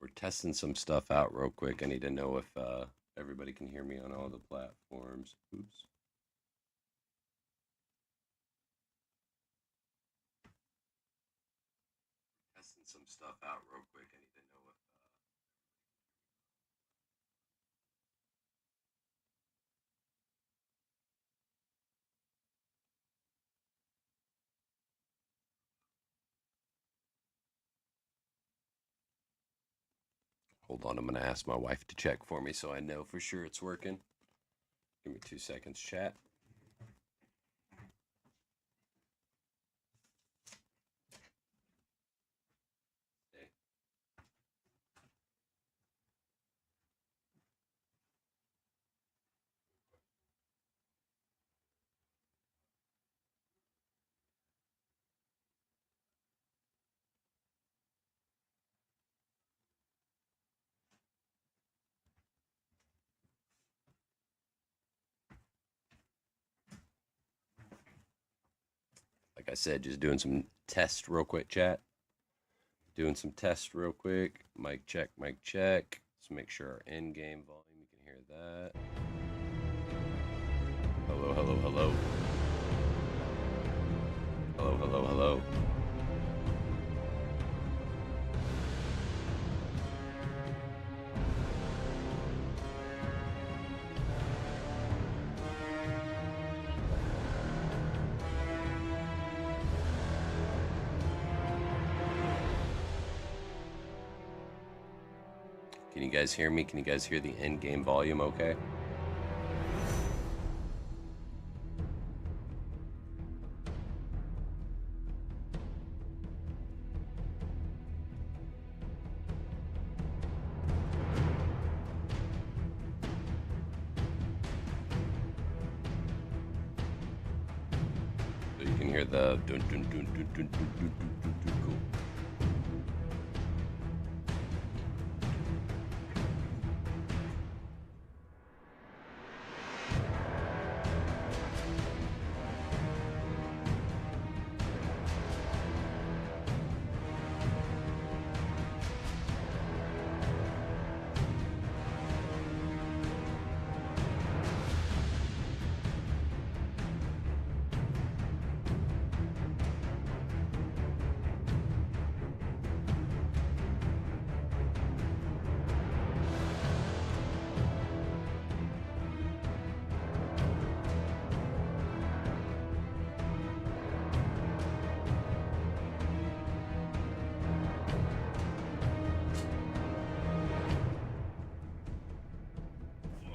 We're testing some stuff out real quick. I need to know if everybody can hear me on all the platforms. Oops. Testing some stuff out real quick. I need to know if hold on, I'm gonna ask my wife to check for me so I know for sure it's working. Give me 2 seconds, chat. Like I said, just doing some tests real quick, chat. Doing some tests real quick. Mic check, mic check. Let's make sure our in game volume, you can hear that. Hello, hello, hello. Hello, hello, hello. Can you guys hear me? Can you guys hear the in game volume okay? So you can hear the dun dun dun dun dun dun dun dun dun dun. Cool.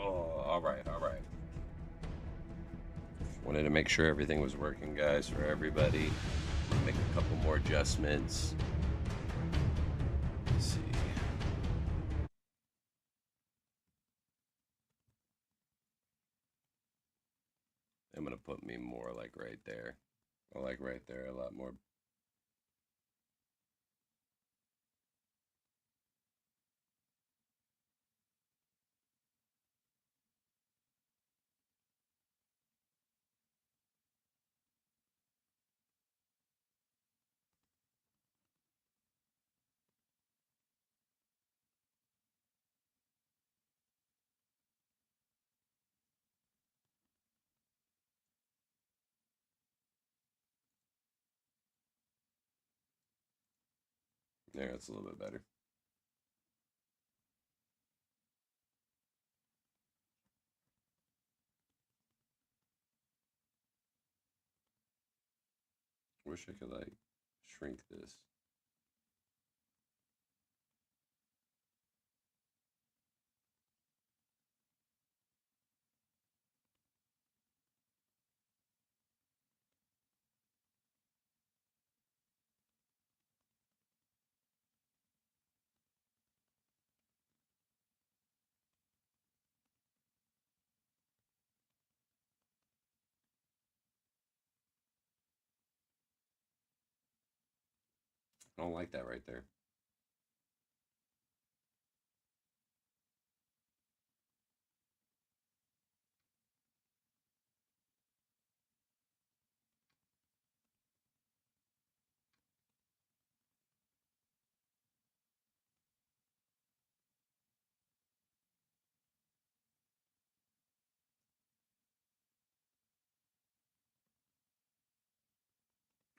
Oh, all right, all right. Wanted to make sure everything was working, guys, for everybody. Make a couple more adjustments. Let's see. I'm gonna put me more like right there. I like right there a lot more. There, it's a little bit better. Wish I could like shrink this. I don't like that right there.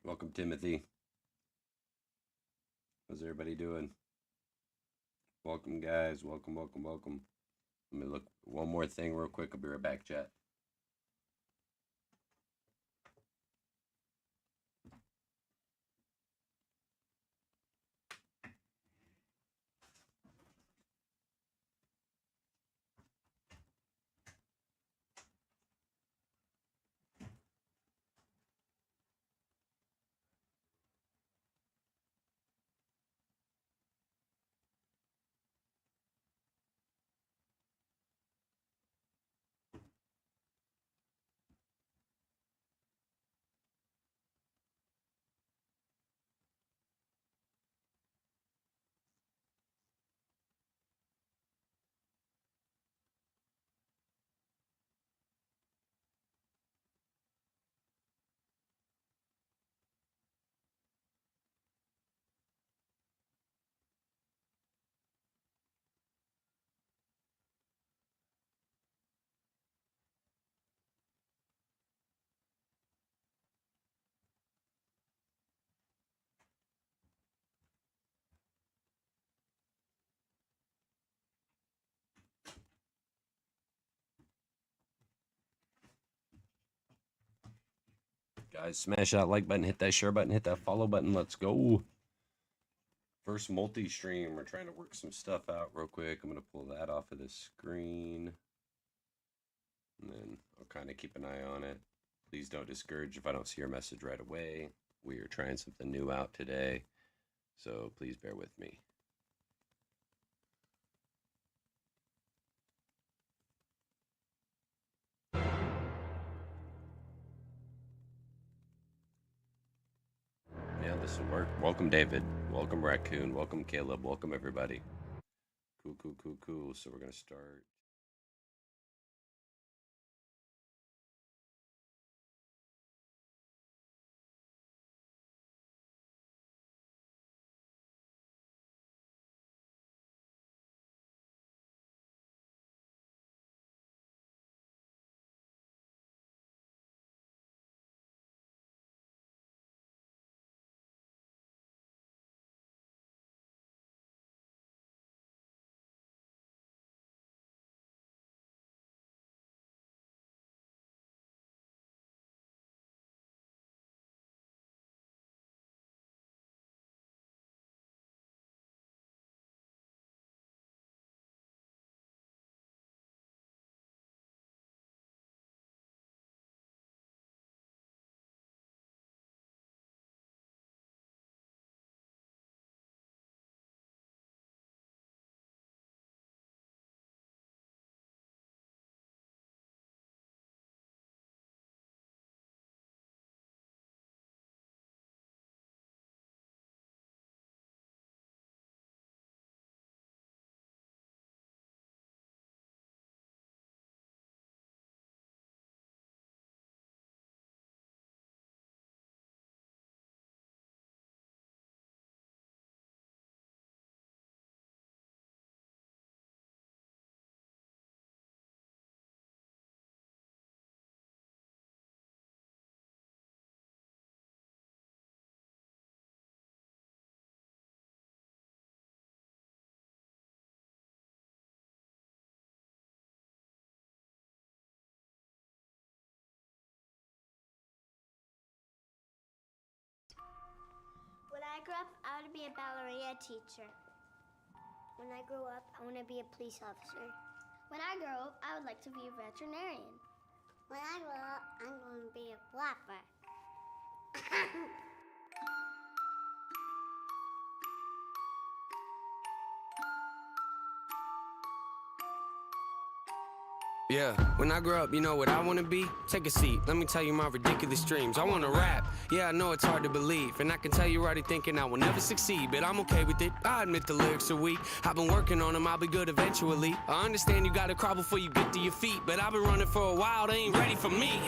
Welcome, Timothy. How's everybody doing? Welcome, guys. Welcome, welcome, welcome. Let me look one more thing real quick. I'll be right back, chat. Guys, smash that like button, hit that share button, hit that follow button. Let's go. First multi-stream. We're trying to work some stuff out real quick. I'm going to pull that off of the screen. And then I'll kind of keep an eye on it. Please don't discourage if I don't see your message right away. We are trying something new out today, so please bear with me. Yeah, this will work. Welcome, David. Welcome, Raccoon. Welcome, Caleb. Welcome, everybody. Cool, cool, cool, cool. So we're going to start. When I grow up, I want to be a ballerina teacher. When I grow up, I want to be a police officer. When I grow up, I would like to be a veterinarian. When I grow up, I'm going to be a flapper. Yeah, when I grow up, you know what I wanna be? Take a seat, let me tell you my ridiculous dreams. I wanna rap, yeah, I know it's hard to believe. And I can tell you're already thinking I will never succeed, but I'm okay with it, I admit the lyrics are weak. I've been working on them, I'll be good eventually. I understand you gotta crawl before you get to your feet, but I've been running for a while, they ain't ready for me.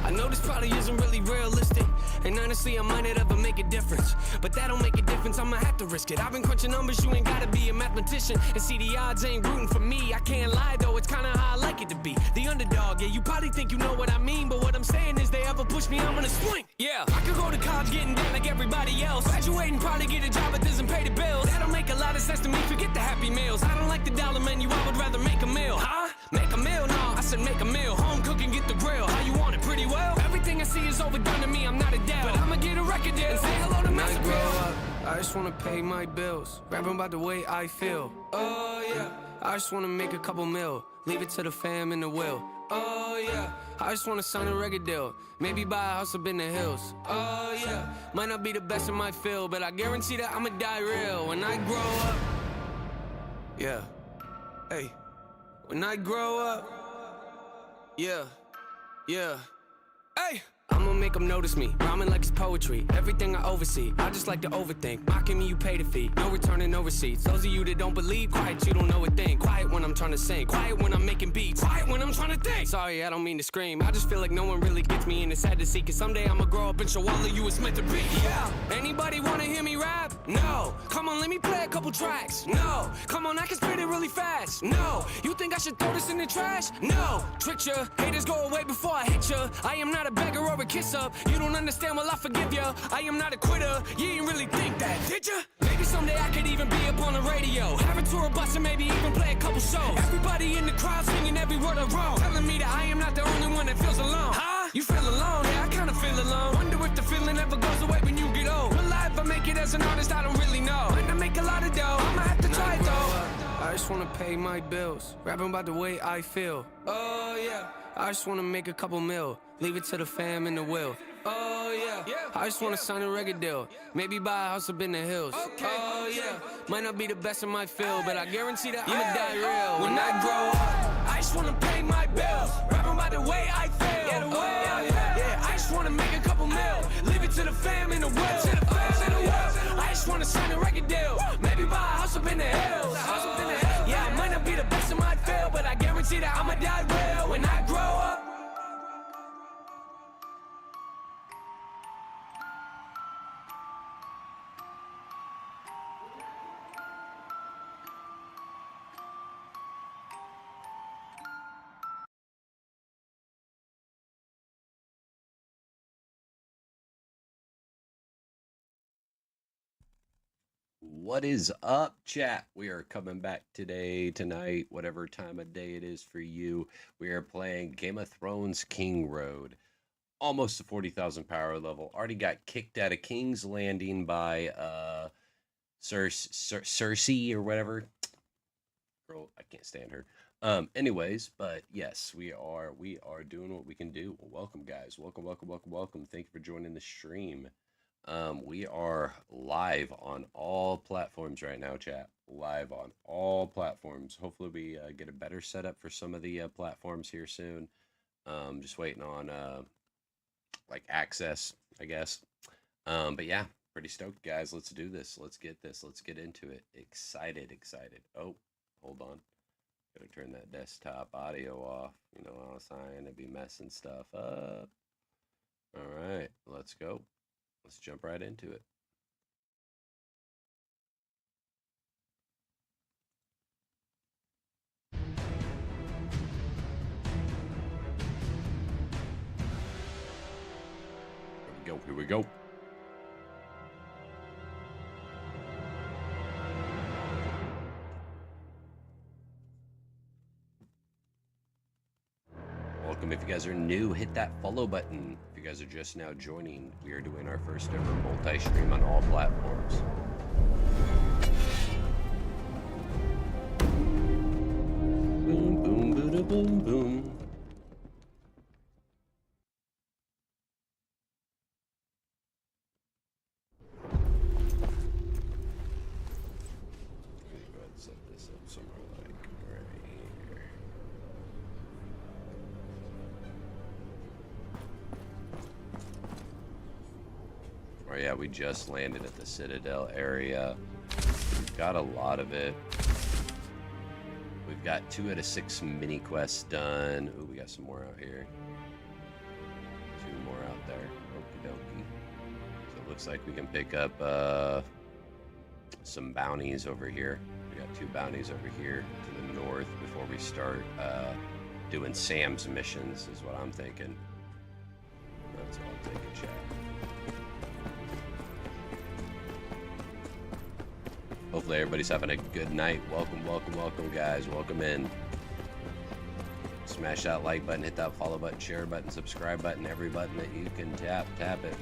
I know this probably isn't really realistic, and honestly I might not ever make a difference, but that don't make a difference, I'ma have to risk it. I've been crunching numbers, you ain't gotta be a mathematician, and see the odds ain't rooting for me. I can't lie though, it's kinda how I like like it to be the underdog. Yeah, you probably think you know what I mean, but what I'm saying is they ever push me, I'm gonna swing. Yeah, I could go to college getting down like everybody else. Graduating, probably get a job that doesn't pay the bills. That don't make a lot of sense to me, forget the Happy Meals. I don't like the dollar menu, I would rather make a meal. Huh? Make a meal? No, I said make a meal. Home cooking, get the grill. How you want it? Pretty well. Everything I see is overdone to me, I'm not a Dell, but I'ma get a record deal and say hello to Master Grow up, I just wanna pay my bills, rapping about the way I feel. Oh yeah, I just wanna make a couple mil, leave it to the fam in the will. Oh yeah, I just wanna sign a record deal, maybe buy a house up in the hills. Oh yeah, might not be the best in my field, but I guarantee that I'ma die real when I grow up. Yeah, hey, when I grow up. Yeah, yeah, hey. I'ma make them notice me, rhyming like it's poetry. Everything I oversee, I just like to overthink. Mocking me, you pay the fee, no return and no receipts. Those of you that don't believe, quiet, you don't know a thing. Quiet when I'm trying to sing, quiet when I'm making beats, quiet when I'm trying to think. Sorry, I don't mean to scream, I just feel like no one really gets me, and it's sad to see, cause someday I'ma grow up and show all of you it's meant to be. Yeah, anybody wanna hear me rap? No. Come on, let me play a couple tracks. No. Come on, I can spit it really fast. No. You think I should throw this in the trash? No. Trick ya, haters go away before I hit ya. I am not a beggar or a kiss up. You don't understand, well I forgive ya. I am not a quitter, you ain't really think that, did ya? Maybe someday I could even be up on the radio, have a tour bus and maybe even play a couple shows. Everybody in the crowd singing every word I wrote, telling me that I am not the only one that feels alone. Huh? You feel alone? Yeah, I kinda feel alone. Wonder if the feeling ever goes away when you get old. Will I ever make it as an artist? I don't really know. Might not make a lot of dough, I'ma have to try it though. I just wanna pay my bills, rapping about the way I feel. Oh yeah, I just wanna make a couple mil, leave it to the fam in the will. Oh yeah, I just wanna sign a record deal, maybe buy a house up in the hills. Oh yeah, might not be the best in my field, but I guarantee that I'ma die real when I grow up. I just wanna pay my bills, rapping about the way I feel. Yeah, I just wanna make a couple mil, leave it to the fam in the will. I just wanna sign a record deal, maybe buy a house up in the hills. Yeah, I might not be the best in my field, but I guarantee that I'ma die real when I grow up. What is up, chat? We are coming back today, tonight, whatever time of day it is for you. We are playing Game of Thrones King Road. Almost a 40,000 power level. Already got kicked out of King's Landing by Cersei or whatever. Girl, I can't stand her. Anyways, but yes, we are doing what we can do. Well, welcome, guys. Welcome. Thank you for joining the stream. We are live on all platforms right now, chat. Live on all platforms. Hopefully we get a better setup for some of the platforms here soon. Just waiting on like access, I guess. But yeah, pretty stoked, guys. Let's do this. Let's get into it. Excited. Oh, hold on. Gotta turn that desktop audio off. You know what I'm saying? It'd be messing stuff up. All right, let's go. Let's jump right into it. Here we go. Welcome. If you guys are new, hit that follow button. If you guys are just now joining, we are doing our first ever multi-stream on all platforms. Boom, boom, boom, boom, boom. Go ahead and set this up somewhere like right here. Oh yeah, we just landed at the Citadel area. We've got a lot of it. We've got 2 out of 6 mini quests done. Ooh, we got some more out here. 2 more out there. Okie dokie. So it looks like we can pick up some bounties over here. We got 2 bounties over here to the north before we start doing Sam's missions is what I'm thinking. That's what I'm thinking, chat. Hopefully everybody's having a good night. Welcome, welcome, welcome, guys. Welcome in. Smash that like button, hit that follow button, share button, subscribe button, every button that you can tap, tap it.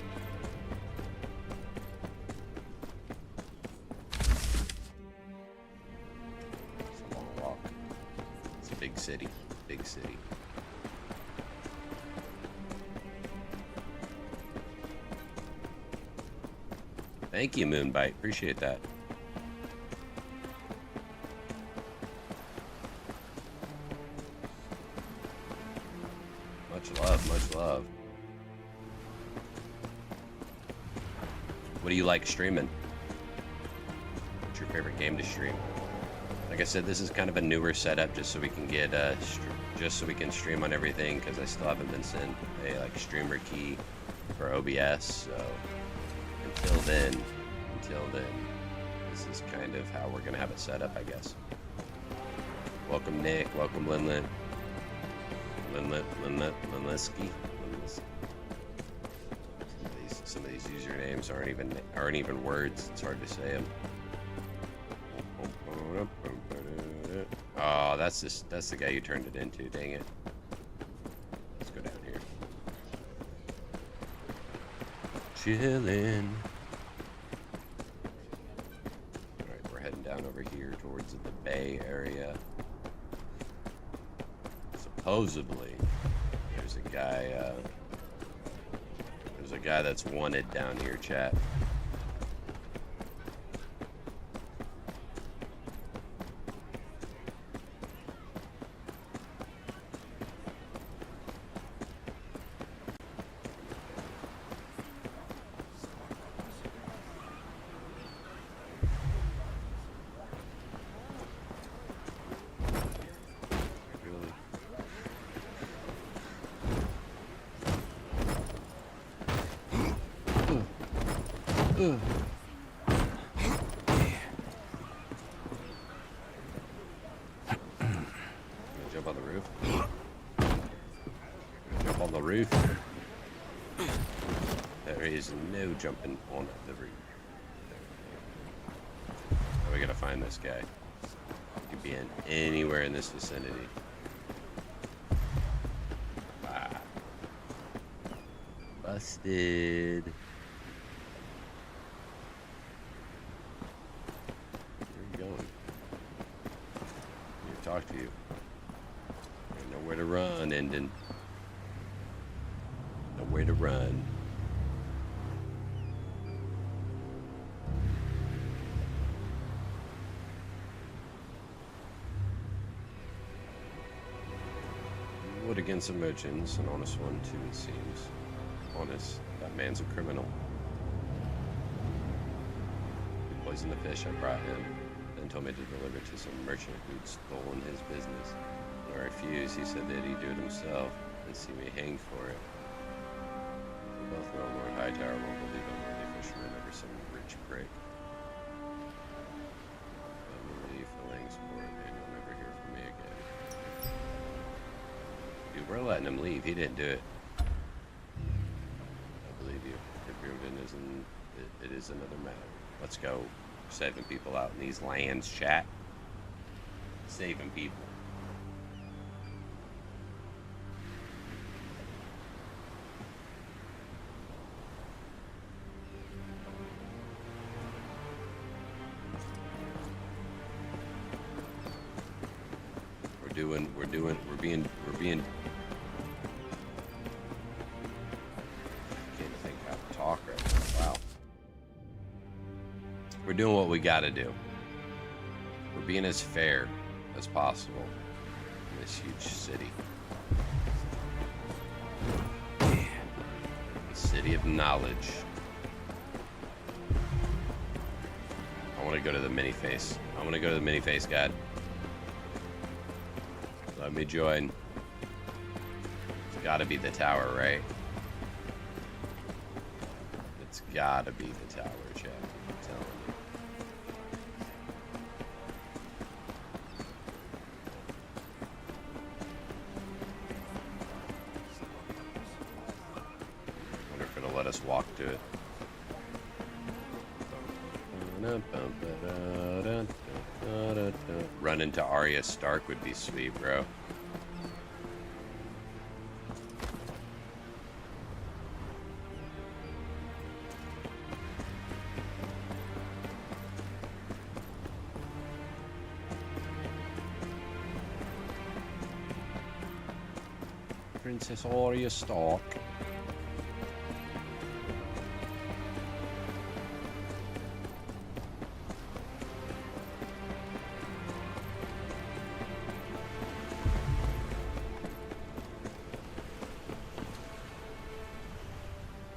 It's a long walk. It's a big city, big city. Thank you, Moonbite. Appreciate that. Much love, much love. What do you like streaming? What's your favorite game to stream? Like I said, this is kind of a newer setup just so we can get just so we can stream on everything, because I still haven't been sent a like streamer key for OBS. So until then, this is kind of how we're gonna have it set up, I guess. Welcome Nick, welcome Linlet. Linleski. Some of these usernames aren't even words. It's hard to say them. Oh, that's the guy you turned it into. Dang it. Let's go down here. Chillin'. All right, we're heading down over here towards the Bay area. Supposedly, there's a guy that's wanted down here, chat. Jump on the roof. Jump on the roof. There is no jumping on the roof. Now we gotta find this guy. He could be in anywhere in this vicinity. Ah. Busted. Talk to you. There's nowhere to run, Endon. Nowhere to run. Wood against emotions, an honest one too, it seems. Honest, that man's a criminal. He poisoned the fish I brought him. Then told me to deliver to some merchant who'd stolen his business. When I refused, he said that he'd do it himself and see me hanged for it. We both know Lord Hightower won't believe I'm only fisherman over some rich prick. Let me leave the Langsport and you'll never hear from me again. Dude, we're letting him leave. He didn't do it. I believe you. If it is another matter. Let's go. Saving people out in these lands, chat. Saving people. We're being can't think how to talk right now. Wow. We're doing what we gotta do. We're being as fair as possible in this huge city. The city of knowledge. I want to go to the mini face. I want to go to the mini face, God. Let me join. It's gotta be the tower, right? It's gotta be the tower, chat. I'm telling you. just walk to it. Run into Arya Stark would be sweet, bro. Princess Arya Stark.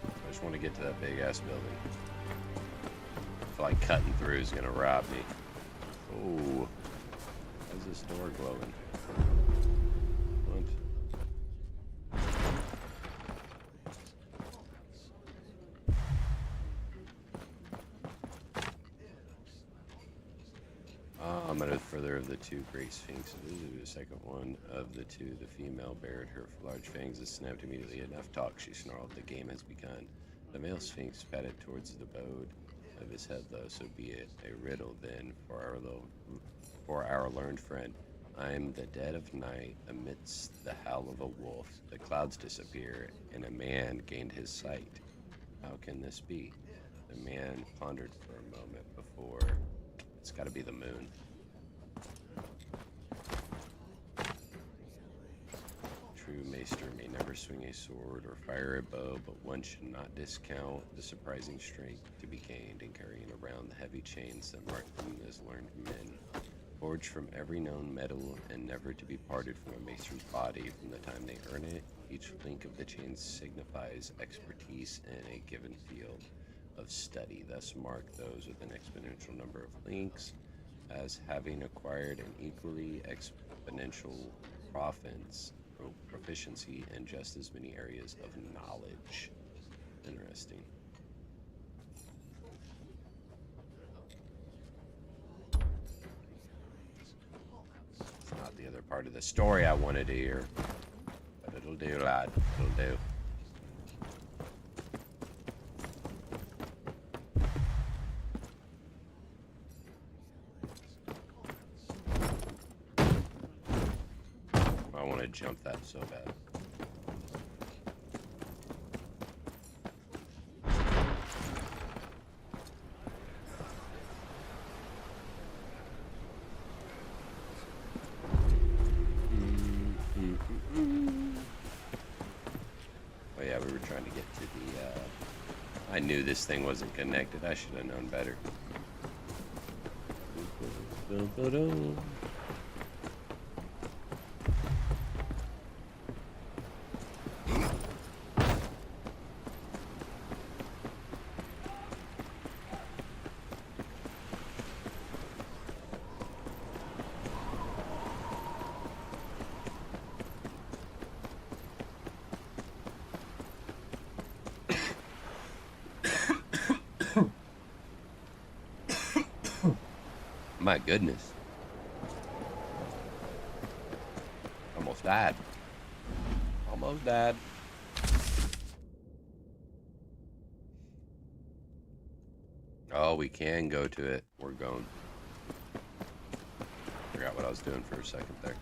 I just want to get to that big ass building. I feel like cutting through is gonna rob me. Oh, how's this door glowing? What? I'm at a further of the two great sphinxes. This is the second one of the two. The female bared her large fangs and snapped immediately. Enough talk, she snarled. The game has begun. The male sphinx padded towards the abode of his head, though, so be it. A riddle, then, for our learned friend. I am the dead of night, amidst the howl of a wolf. The clouds disappear, and a man gained his sight. How can this be? The man pondered for a moment before... It's gotta be the moon. True maester may never swing a sword or fire a bow, but one should not discount the surprising strength to be gained in carrying around the heavy chains that mark them as learned men. Forged from every known metal and never to be parted from a maester's body from the time they earn it, each link of the chain signifies expertise in a given field of study. Thus mark those with an exponential number of links as having acquired an equally exponential proficiency in just as many areas of knowledge. Interesting. It's not the other part of the story I wanted to hear, but it'll do, lad. It'll do. I want to jump that so bad. Oh yeah, we were trying to get to the, I knew this thing wasn't connected. I should have known better. My goodness. Almost died. Almost died. Oh, we can go to it. We're going. Forgot what I was doing for a second there.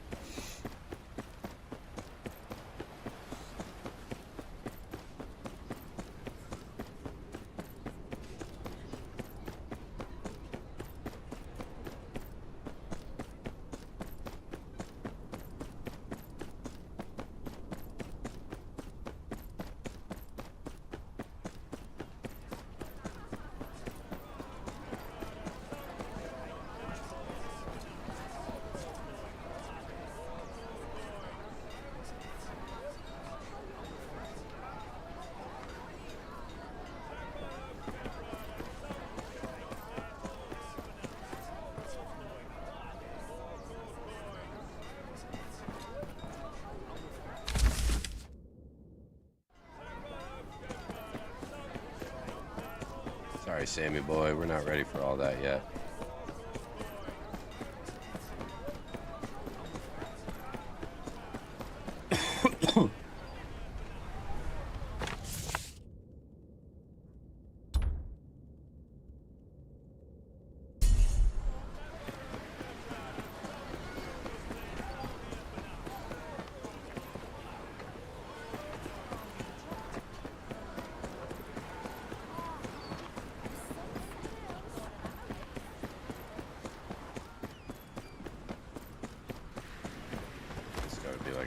Sorry, Sammy boy, we're not ready for all that yet.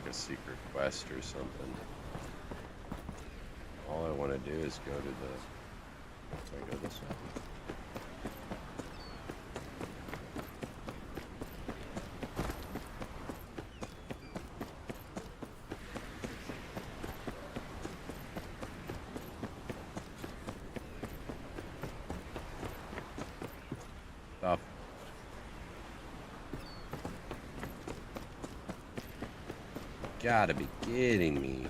like a secret quest or something. All I want to do is go to the... Can I go this way? Stop. Gotta be kidding me.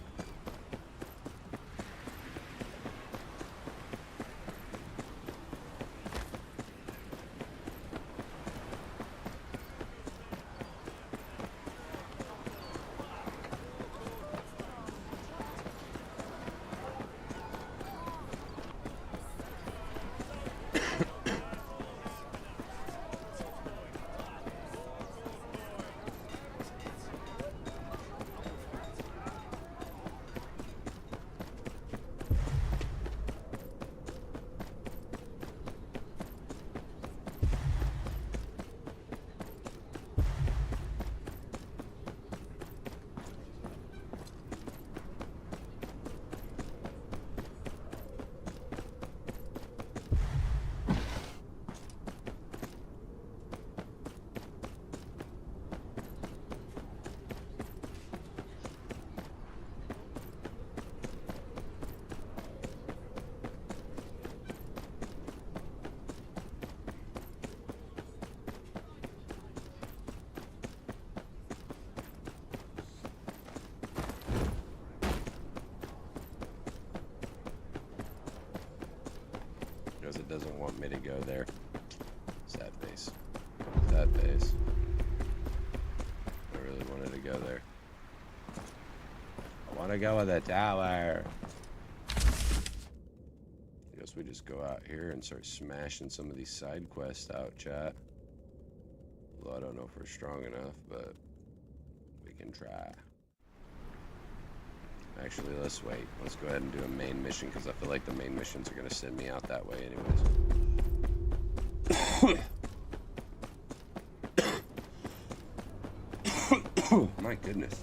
Because it doesn't want me to go there. Sad face. Sad face. I really wanted to go there. I want to go with the tower. I guess we just go out here and start smashing some of these side quests out, chat. Although I don't know if we're strong enough, but we can try. Actually, let's wait. Let's go ahead and do a main mission, because I feel like the main missions are going to send me out that way anyways. My goodness.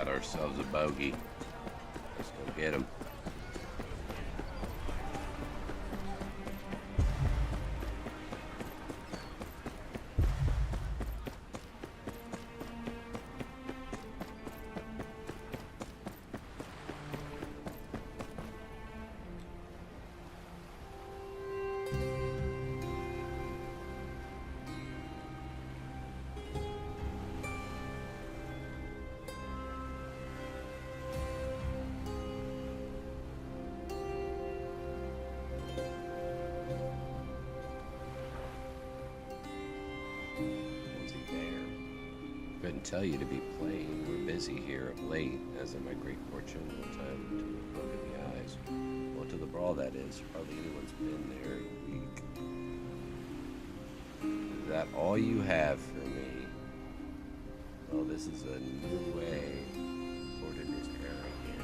Ourselves a bogey. Let's go get him. Couldn't tell you to be playing. We're busy here of late, as in my great fortune, no time to look in the eyes. Well, to the brawl, that is. Hardly anyone's been there in a week. Is that all you have for me? Well, this is a new way. Ordered this area here.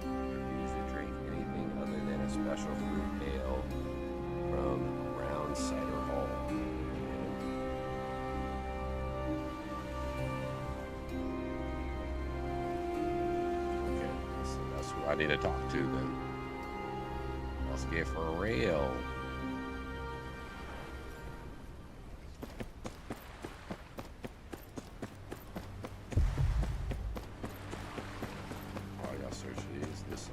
Refuse to drink anything other than a special fruit ale from Brown Cider Hall. I need to talk to them. Let's get for real. Oh, I gotta search these. This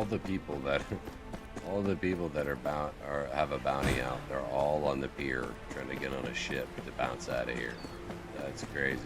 all the people that are bound or have a bounty out, they're all on the pier trying to get on a ship to bounce out of here. That's crazy.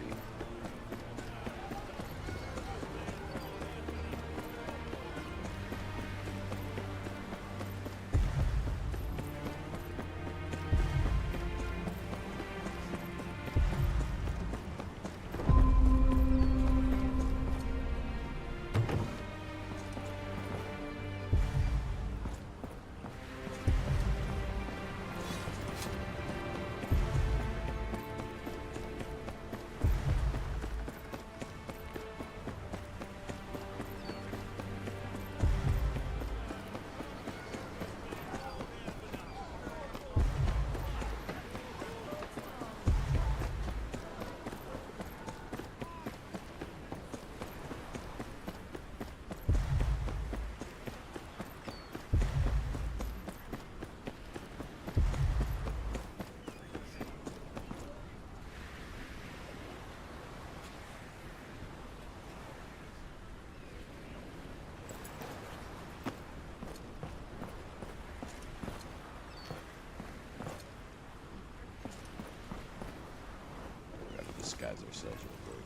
Disguise ourselves real quick.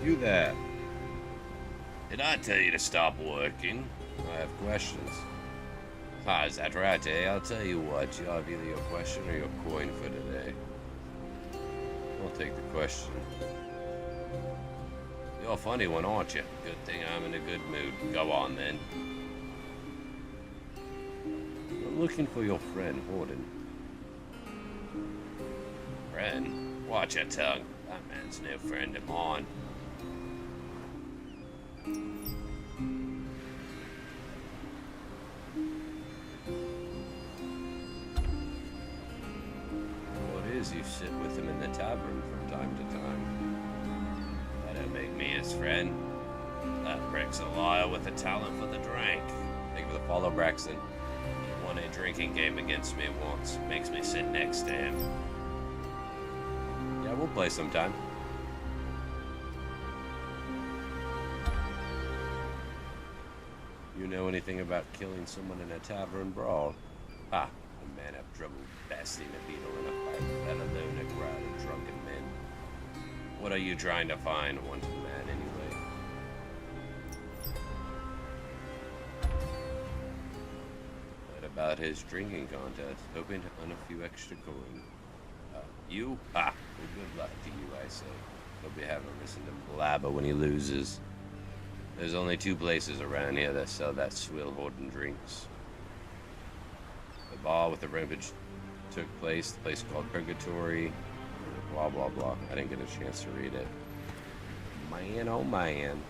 You there. Did I tell you to stop working? I have questions. Ah, is that right, eh? I'll tell you what, you have either your question or your coin for today. I'll take the question. You're a funny one, aren't you? Good thing I'm in a good mood. Go on, then. I'm looking for your friend, Horton. Friend? Watch your tongue. That man's no friend of mine. What is you sit with him in the tavern from time to time? That don't make me his friend. That Brick's a liar with a talent for the drink. Thank you for the follow, Braxton. He won a drinking game against me once. Makes me sit next to him. Yeah, we'll play sometime. You know anything about killing someone in a tavern brawl? Ah, a man have trouble besting a beetle in a fight, let alone a crowd of drunken men. What are you trying to find, wanted man, anyway? What about his drinking contest? Hoping to earn a few extra coins. You? Ah, well, good luck to you, I say. He'll be having to listen to blabber when he loses. There's only two places around here that sell that swill Horton drinks. The ball with the rampage took place, the place called Purgatory, blah, blah, blah. I didn't get a chance to read it. Man, oh man.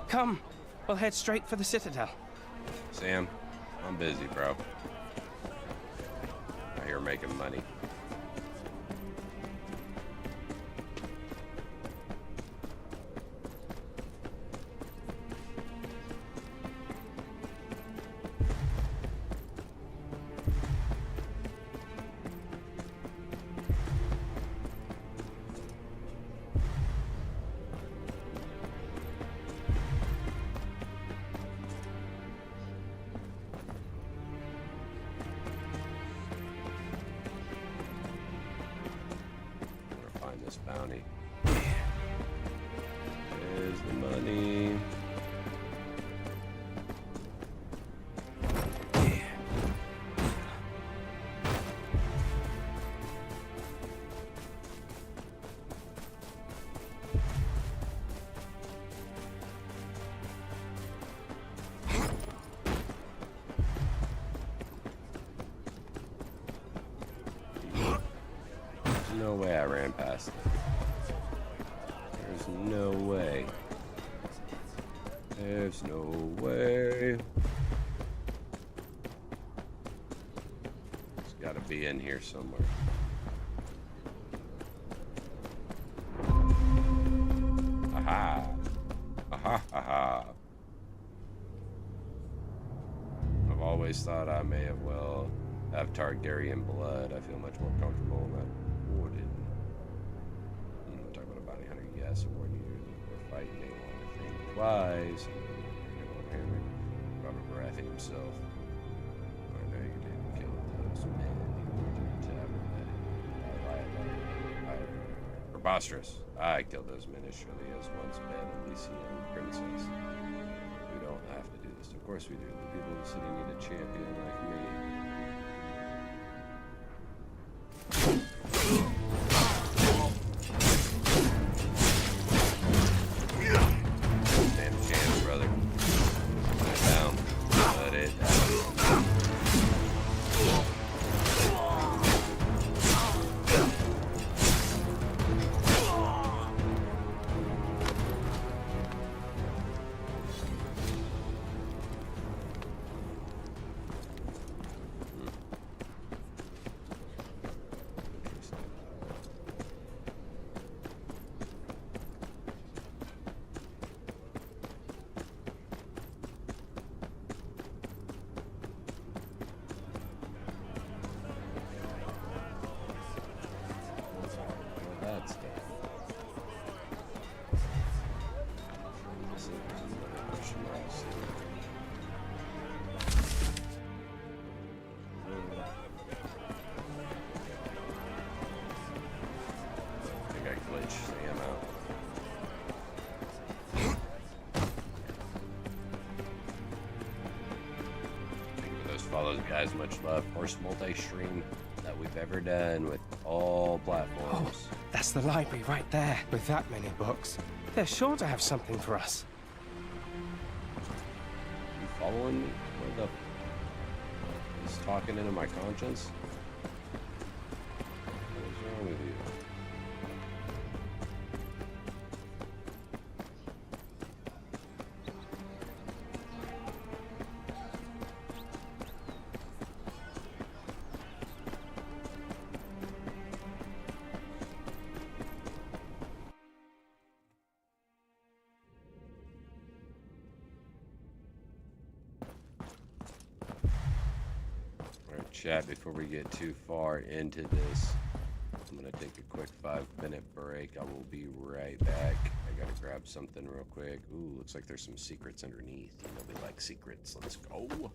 Come, we'll head straight for the Citadel. Sam, I'm busy, bro. Out here making money. This bounty. There's the money. no way I ran past it. There's no way. There's no way. It's gotta be in here somewhere. Aha. Aha, aha. I've always thought I may have Targaryen blood. I feel much more comfortable in that warded. Talk about a bounty hunter, yes, a war leader. We're fighting, they want to think twice. Robert Baratheon himself. I know you didn't kill those men. You went to the tavern. Preposterous. I killed those men as surely as once been Elysian princess. We don't have to do this. Of course we do. The people of the city need a champion like me. Stand a chance, brother. Put it down. Put it down. Follows guys, much love. First multi-stream that we've ever done with all platforms. Oh, that's the library right there. With that many books, they're sure to have something for us. You following me? What the? He's talking into my conscience? What's wrong with you? Chat, before we get too far into this, I'm gonna take a quick 5-minute break. I will be right back. I gotta grab something real quick. Ooh, looks like there's some secrets underneath. You know we like secrets. Let's go. All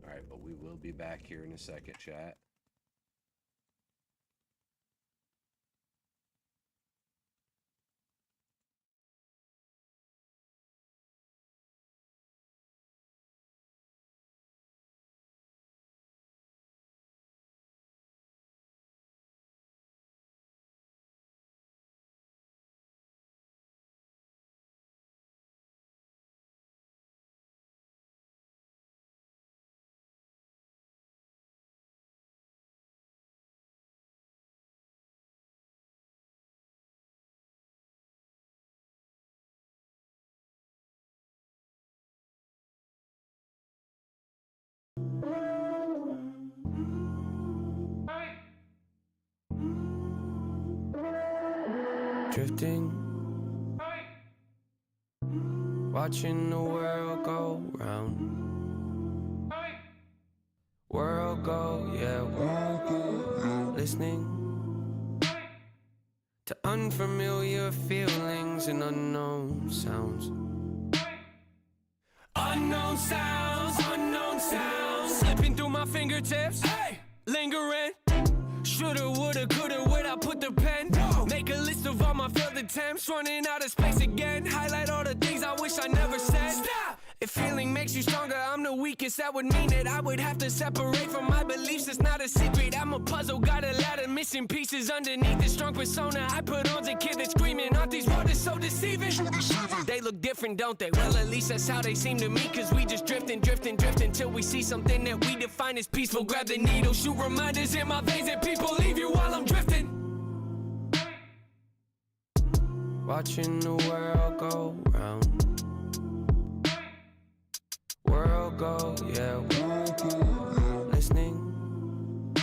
right, but we will be back here in a second, chat. Drifting, watching the world go round. World go, yeah, world go. Listening to unfamiliar feelings and unknown sounds. Unknown sounds, slipping through my fingertips. Hey, lingering. Shoulda, woulda, coulda, where'd I put the pen? Make a list of all my failed attempts, running out of space again. Highlight all the things I wish I never said. Stop! If feeling makes you stronger, I'm the weakest. That would mean that I would have to separate from my beliefs. It's not a secret. I'm a puzzle, got a lot of missing pieces underneath this strong persona I put on's a kid that's screaming. Aren't these words so deceiving? They look different, don't they? Well, at least that's how they seem to me. Cause we just drifting till we see something that we define as peaceful. Grab the needle, shoot reminders in my veins, and peace believe you while I'm drifting. Watching the world go round. World go, yeah, world go round. Listening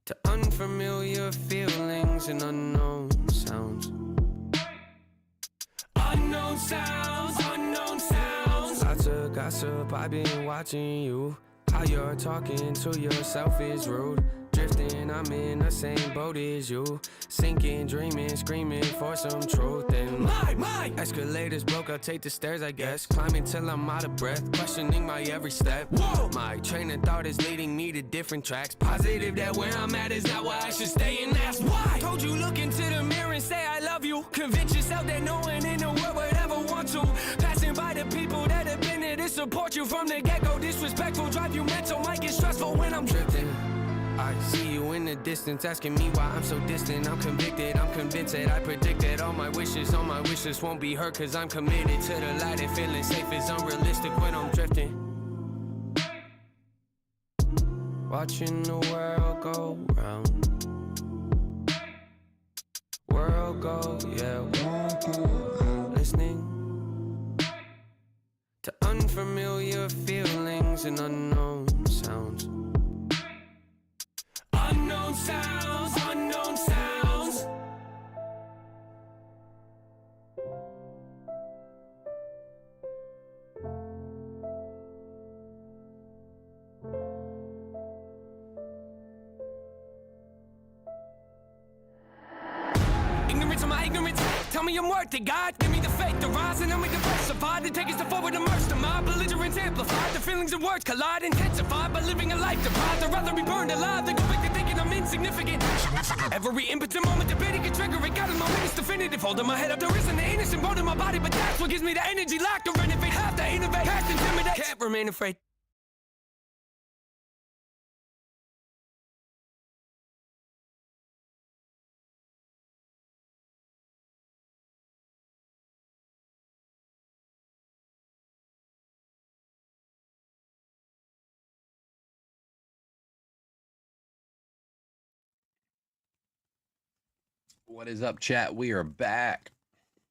to unfamiliar feelings and unknown sounds. Unknown sounds, unknown sounds. Lots of gossip, I've been watching you. How you're talking to yourself is rude. Drifting, I'm in the same boat as you. Sinking, dreaming, screaming for some truth. And my escalators broke, I'll take the stairs, I guess. Climbing till I'm out of breath, questioning my every step. Whoa! My train of thought is leading me to different tracks. Positive that where I'm at is not where I should stay, and that's why. Told you look into the mirror and say I love you. Convince yourself that no one in the world would ever want to. Passing by the people that have been there to support you from the get-go. Disrespectful, drive you mental, might get stressful when I'm drifting. I see you in the distance, asking me why I'm so distant. I'm convicted, I'm convinced that I predicted all my wishes won't be hurt, cause I'm committed to the light, and feeling safe is unrealistic when I'm drifting. Watching the world go round. World go, yeah, world go round. Listening to unfamiliar feelings and unknown sounds. Unknown sounds, unknown sounds. Ignorance of my ignorance. Tell me I'm worth it, God. Give me the faith to rise and help me diversify. To take us to forward, immerse the mind. Belligerence amplified. The feelings and words collide, intensified by living a life deprived. I'd rather be burned alive than go back to thinking I'm insignificant. Every impotent moment debating can trigger it. Got a moment, it's definitive. Holding my head up, there isn't an innocent bone in my body, but that's what gives me the energy. Lack to renovate, have to innovate, past intimidate. Can't remain afraid. What is up, chat? We are back.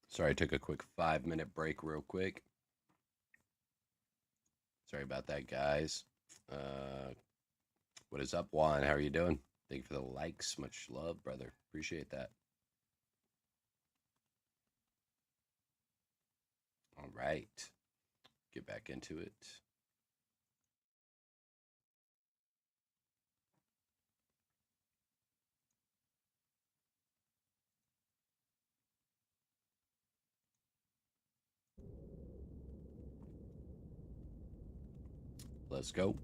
Sorry, I took a quick 5-minute break real quick. Sorry about that, guys. What is up, Juan? How are you doing? Thank you for the likes. Much love, brother. Appreciate that. All right. Get back into it. Let's go.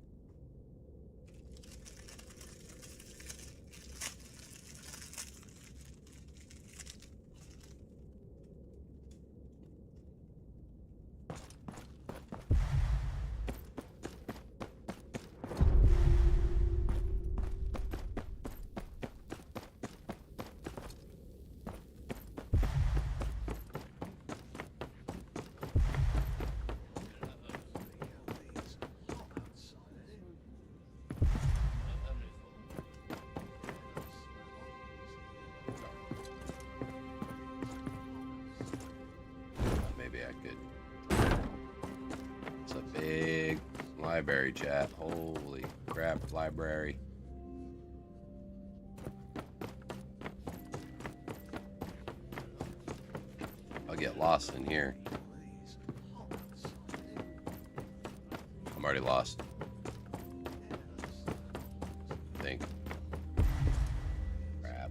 Library, chat. Holy crap, library. I'll get lost in here. I'm already lost. I think. Crap.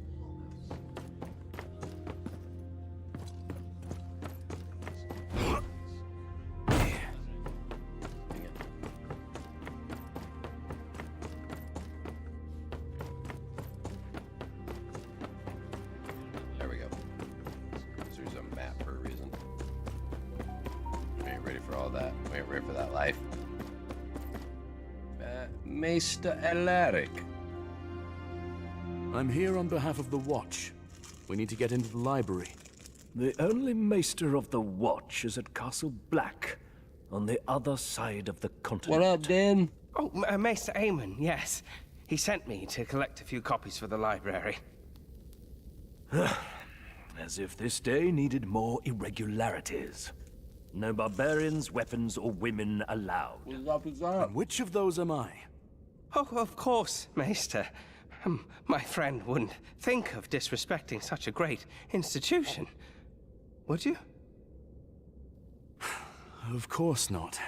Mr. Alaric. I'm here on behalf of the Watch. We need to get into the library. The only Maester of the Watch is at Castle Black, on the other side of the continent. What up, Dan? Oh, Maester Aemon, yes. He sent me to collect a few copies for the library. As if this day needed more irregularities. No barbarians, weapons, or women allowed. And which of those am I? Oh, of course, Maester. My friend wouldn't think of disrespecting such a great institution. Would you? Of course not.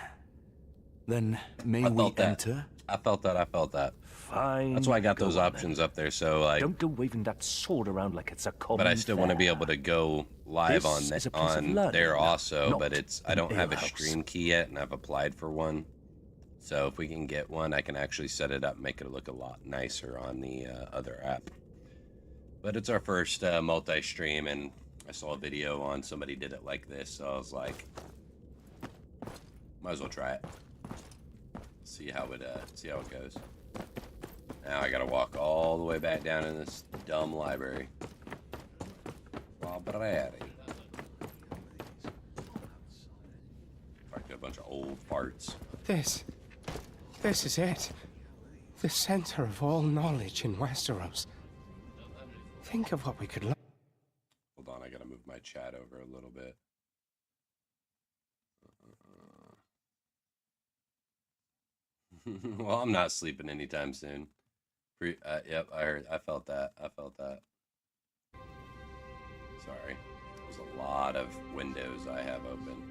Then may I we felt that. enter? I felt that. Fine. That's why I got go those on options then. up there, so like, Don't go waving that sword around like it's a common but I still want to be fair. able to go live This on is a piece of on learning, there also, not but I an don't have a alehouse. stream key yet, and I've applied for one. So if we can get one, I can actually set it up, and make it look a lot nicer on the other app. But it's our first multi-stream, and I saw a video on somebody did it like this, so I was like, might as well try it. See how it goes. Now I gotta walk all the way back down in this dumb library. Library. Like a bunch of old farts. This is it. The center of all knowledge in Westeros. Think of what we could learn. Hold on, I gotta move my chat over a little bit. Well, I'm not sleeping anytime soon. Yep, I felt that. Sorry. There's a lot of windows I have open.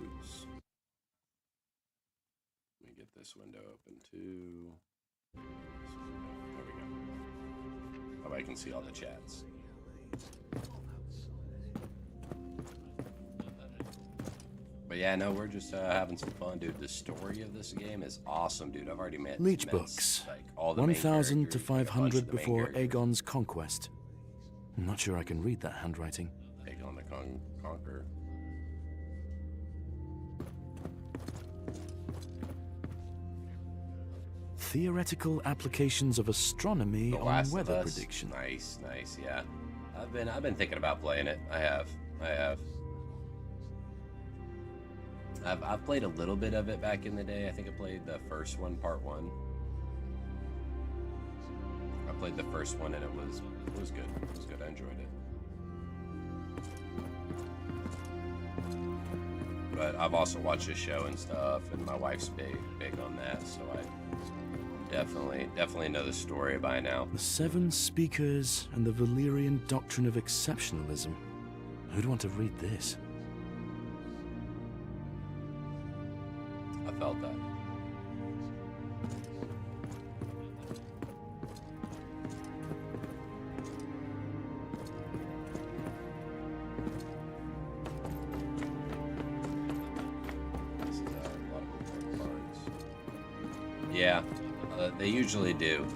Oops. Let me get this window open too. There we go. Oh, I can see all the chats. But yeah, no, we're just having some fun, dude. The story of this game is awesome, dude. I've already met Leech books. like all the main 1,000 to characters, like, a bunch 500 of the main before characters. Aegon's conquest. I'm not sure I can read that handwriting. Aegon the Conqueror. Theoretical applications of astronomy The on Last of weather Us. prediction. Nice, yeah. I've been thinking about playing it. I have. I've played a little bit of it back in the day. I think I played the first one, part 1. I played the first one and it was good. It was good. I enjoyed it. But I've also watched the show and stuff, and my wife's big on that, so I definitely know the story by now. The Seven Speakers and the Valyrian Doctrine of Exceptionalism. Who'd want to read this? I felt that. This is a lot of good cards. Yeah, they usually do.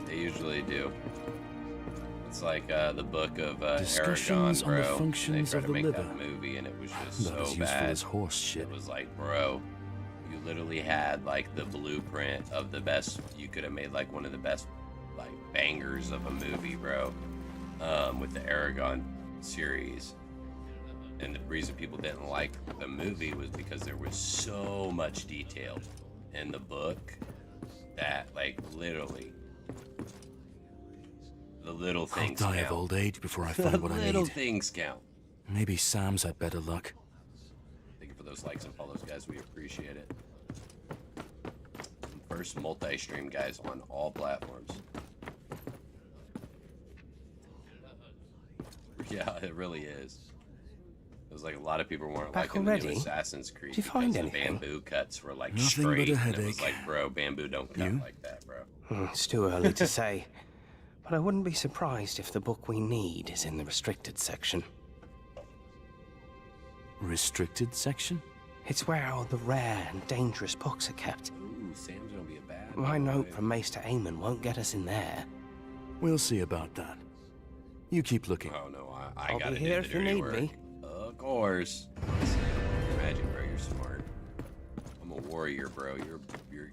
It's like the book of Discussions Aragon, on the bro. functions they tried of to the make liver. that movie, and it was just About as so useful bad. as horse shit. It was like, bro, you literally had like the blueprint of the best. You could have made like one of the best like bangers of a movie, bro, with the Aragon series. And the reason people didn't like the movie was because there was so much detail in the book that, like, literally, the little I'll things die count. of old age before I The find what I little need. things count. Maybe Sam's had better luck. Thank you for those likes and follows, guys. We appreciate it. First multi-stream, guys, on all platforms. Yeah, it really is. It was like a lot of people weren't Back liking the new already? Assassin's Creed Did you find because the anything? bamboo cuts were like Nothing but a straight. And it was headache. like, bro, bamboo don't cut You? like that, bro. It's too early to say, but I wouldn't be surprised if the book we need is in the restricted section. Restricted section? It's where all the rare and dangerous books are kept. Ooh, Sam's gonna be a bad My boy. note from Maester Aemon won't get us in there. We'll see about that. You keep looking. Oh no, I I'll gotta be here do if the you dirty need work. me. Of course. You're magic, bro. You're smart. I'm a warrior, bro. You're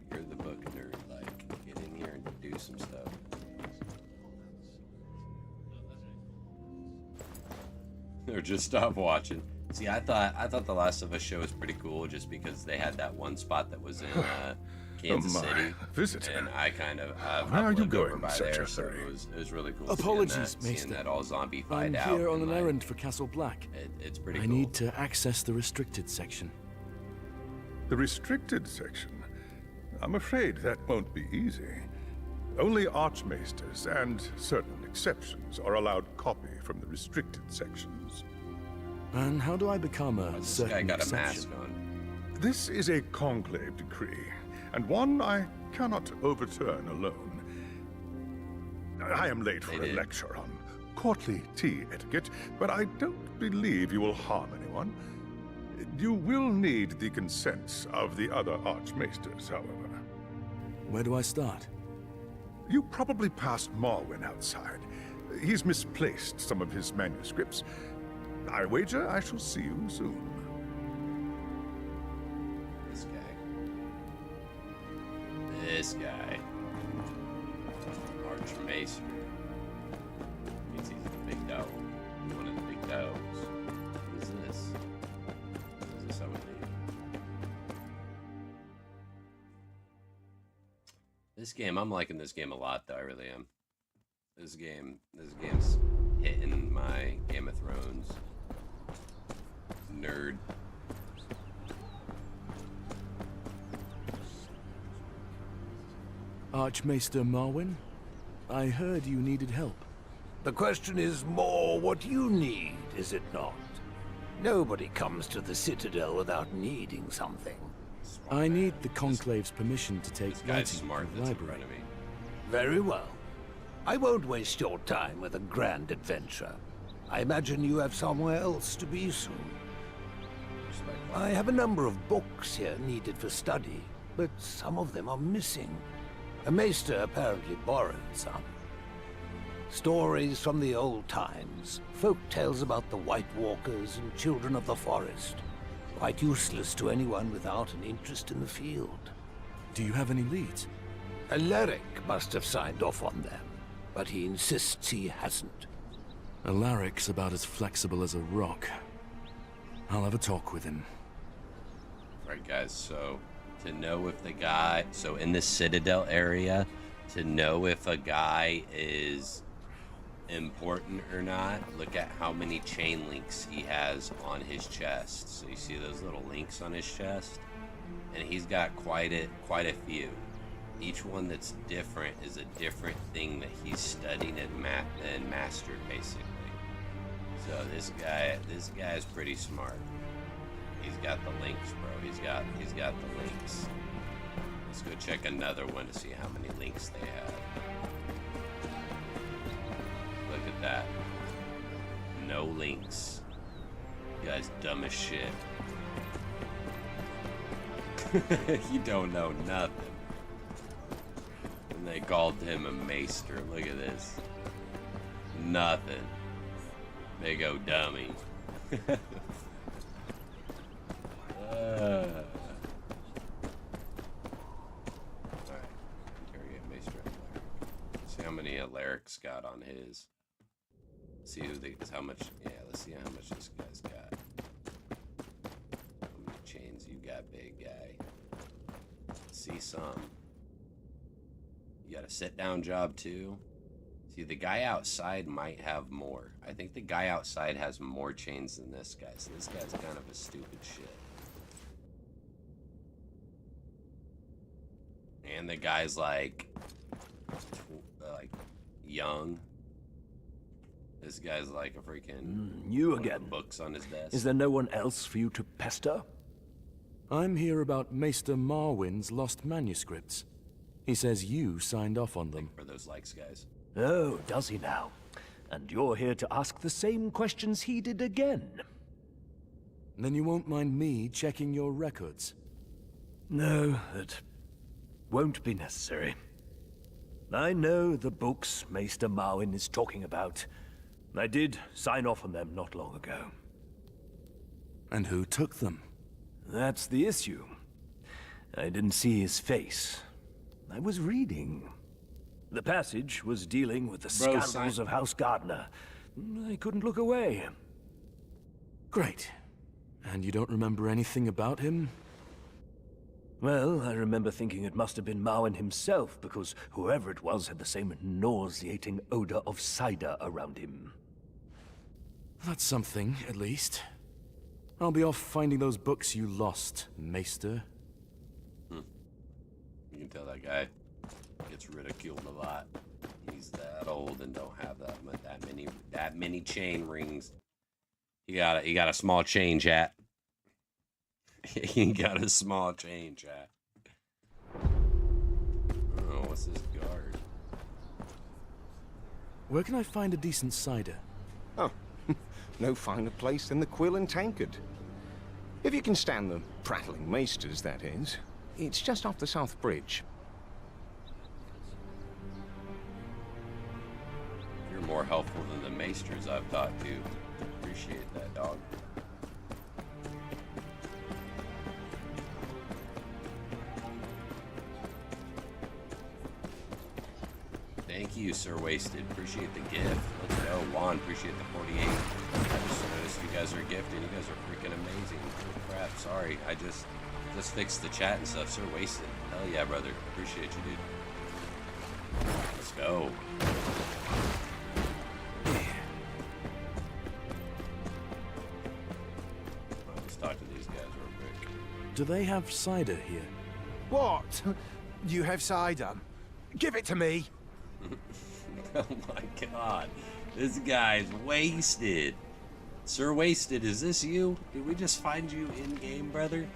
the book nerd. Like, get in here and do some stuff. Or just stop watching. See, I thought the Last of Us show was pretty cool just because they had that one spot that was in Kansas my, City, visitor. and I've Where are you lived over going in by such there, a so hurry? it was really cool. Apologies, seeing Maester. that all zombie I'm fight out. here on and, an like, errand for Castle Black. It's pretty I cool. need to access the restricted section. The restricted section? I'm afraid that won't be easy. Only Archmaesters and certain exceptions are allowed copy from the restricted sections. And how do I become a This guy certain got a exception? mask on. This is a conclave decree, and one I cannot overturn alone. I am late for They a did. lecture on courtly tea etiquette, but I don't believe you will harm anyone. You will need the consents of the other Archmaesters, however. Where do I start? You probably passed Marwyn outside. He's misplaced some of his manuscripts. I wager I shall see you soon. This guy. This guy. Archmaester. Means he's the big dog. One of the big dogs. What is this? Is this how we leave? This game, I'm liking this game a lot, though. I really am. This game's hitting my Game of Thrones nerd. Archmaester Marwyn? I heard you needed help. The question is more what you need, is it not? Nobody comes to the Citadel without needing something. I need the Conclave's permission to take This guy's writing smart from the that's in library. front of me. Very well. I won't waste your time with a grand adventure. I imagine you have somewhere else to be soon. I have a number of books here needed for study, but some of them are missing. A maester apparently borrowed some. Stories from the old times, folk tales about the White Walkers and Children of the Forest. Quite useless to anyone without an interest in the field. Do you have any leads? Alaric must have signed off on them, but he insists he hasn't. Alaric's about as flexible as a rock. I'll have a talk with him. Right, guys, so to know if the guy, so in the Citadel area, to know if a guy is important or not, look at how many chain links he has on his chest. So you see those little links on his chest? And he's got quite a few. Each one that's different is a different thing that he's studied and mastered, basically. So this guy is pretty smart. He's got the links, bro. He's got the links. Let's go check another one to see how many links they have. Look at that. No links. You guys dumb as shit. You don't know nothing. And they called him a maester. Look at this. Nothing. They go dummy. Alright. Interrogate Maester Alaric. See how many Alaric's got on his. See how much. Yeah, let's see how much this guy's got. How many chains you got, big guy? See some. You got a sit-down job too. See, the guy outside might have more. I think the guy outside has more chains than this guy, so this guy's kind of a stupid shit. And the guy's like young. This guy's like a freaking You one of the again. books on his desk. Is there no one else for you to pester? I'm here about Maester Marwyn's lost manuscripts. He says you signed off on them. For those likes, guys. Oh, does he now? And you're here to ask the same questions he did again. Then you won't mind me checking your records? No, that won't be necessary. I know the books Maester Marwyn is talking about. I did sign off on them not long ago. And who took them? That's the issue. I didn't see his face. I was reading. The passage was dealing with the scandals of House Gardner. I couldn't look away. Great. And you don't remember anything about him? Well, I remember thinking it must have been Marwyn himself, because whoever it was had the same nauseating odor of cider around him. That's something, at least. I'll be off finding those books you lost, Maester. You can tell that guy gets ridiculed a lot. He's that old and don't have that many chain rings. He got a small chain, chat. He got a small chain, chat. Oh, what's this guard? Where can I find a decent cider? Oh, no finer place than the Quill and Tankard. If you can stand the prattling maesters, that is. It's just off the South Bridge. You're more helpful than the maesters I've talked to. Appreciate that, dog. Thank you, Sir Wasted. Appreciate the gift. Let's go. Juan, appreciate the 48. I just noticed you guys are gifted. You guys are freaking amazing. Holy crap. Sorry. I just fixed the chat and stuff. Sir Wasted. Hell yeah, brother. Appreciate you, dude. Let's go. Let's talk to these guys real quick. Do they have cider here? What? You have cider? Give it to me. Oh my god. This guy's wasted. Sir Wasted, is this you? Did we just find you in game, brother?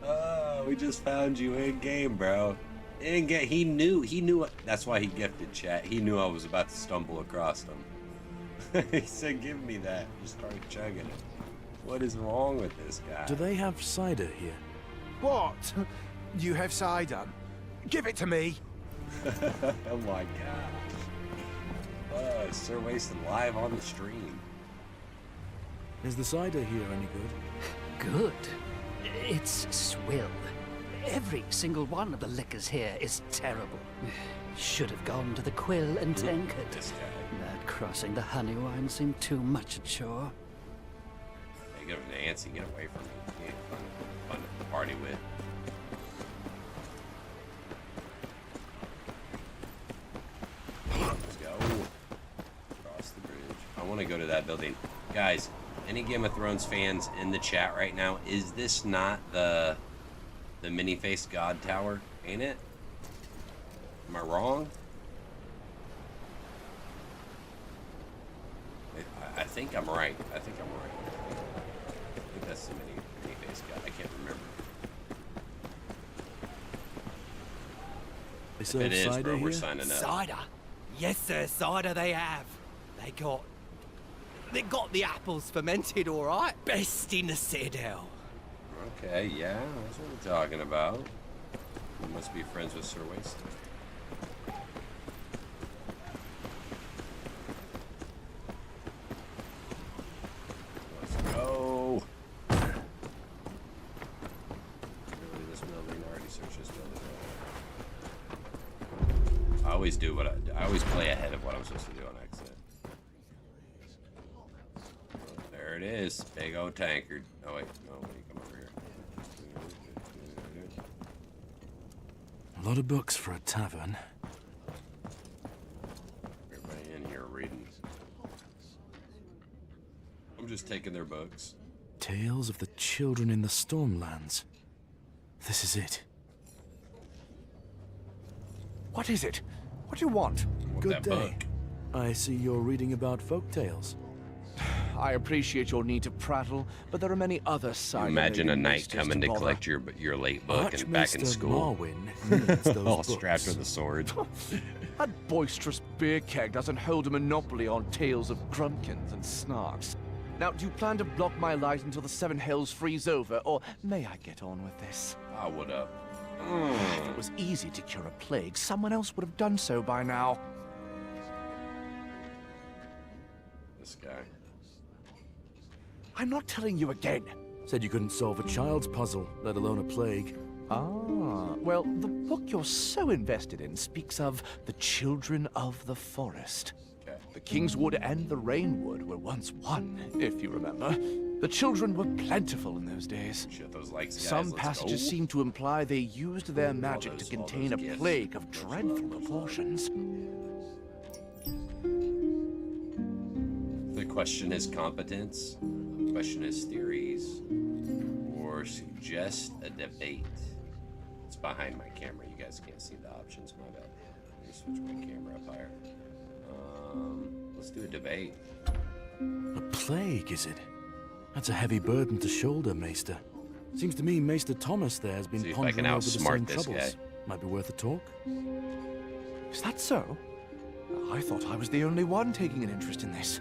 Oh, we just found you in game, bro. In game. He knew. That's why he gifted chat. He knew I was about to stumble across him. He said, "Give me that." Just started chugging it. What is wrong with this guy? Do they have cider here? What? You have cider? Give it to me. Oh my god. Sir Wasted live on the stream. Is the cider here any good? Good. It's swill. Every single one of the liquors here is terrible. Should have gone to the Quill and Tankard. This guy. That crossing the honey wine seemed too much a chore. Hey, go to Nancy. Get away from me. He ain't fun to party with. Let's go. Cross the bridge. I want to go to that building. Guys, any Game of Thrones fans in the chat right now, is this not the many-faced god tower? Ain't it? Am I wrong? I think I'm right. I think that's the many-faced god. I can't remember. They If serve it is, cider bro, we're here? signing up. Cider? Yes, sir, cider they have. They got the apples fermented, all right. Best in the Citadel. Okay, yeah, that's what we're talking about. You must be friends with Sir Wasted. Let's go. Really, this building already searched this building. I always do what I always play ahead of what I'm supposed to do on accident. There it is, big old tankard. Oh wait, no, when you come over here. A lot of books for a tavern. Everybody in here reading. I'm just taking their books. Tales of the Children in the Stormlands. This is it. What is it? What do you want? Want Good that day. book. I see you're reading about folk tales. I appreciate your need to prattle, but there are many other sides. Imagine a knight coming to collect your late book and back in Archmaester school. Marwyn needs those All books. strapped with a sword. That boisterous beer keg doesn't hold a monopoly on tales of grumpkins and snarks. Now, do you plan to block my light until the Seven Hells freeze over, or may I get on with this? Ah, what up? If it was easy to cure a plague, someone else would have done so by now. This guy. I'm not telling you again. Said you couldn't solve a child's puzzle, let alone a plague. Ah, well, the book you're so invested in speaks of the children of the forest. Okay. The Kingswood and the Rainwood were once one, if you remember. The children were plentiful in those days. Shit, those likes, guys. Some Let's passages go. seem to imply they used their magic to all contain those a gifts. plague of dreadful proportions. The question is competence. The question is theories. Or suggest a debate. It's behind my camera. You guys can't see the options. My bad. Let me switch my camera up higher. Let's do a debate. A plague, is it? That's a heavy burden to shoulder, Maester. Seems to me Maester Thomas there has been See if I pondering can over the outsmart same this troubles. guy. Might be worth a talk. Is that so? I thought I was the only one taking an interest in this.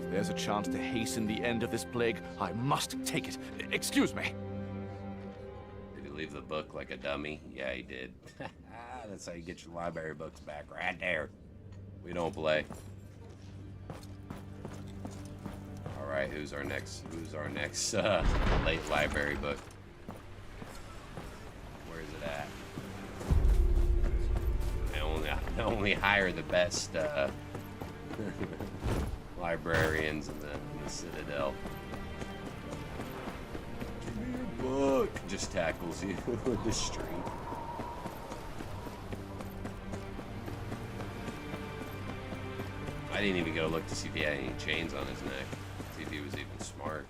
If there's a chance to hasten the end of this plague, I must take it. Excuse me. Did he leave the book like a dummy? Yeah, he did. That's how you get your library books back, right there. We don't play. All right, who's our next late library book? Where is it at? I only hire the best librarians in the Citadel. Give me your book. Just tackles you with the street. I didn't even go look to see if he had any chains on his neck. See if he was even smart.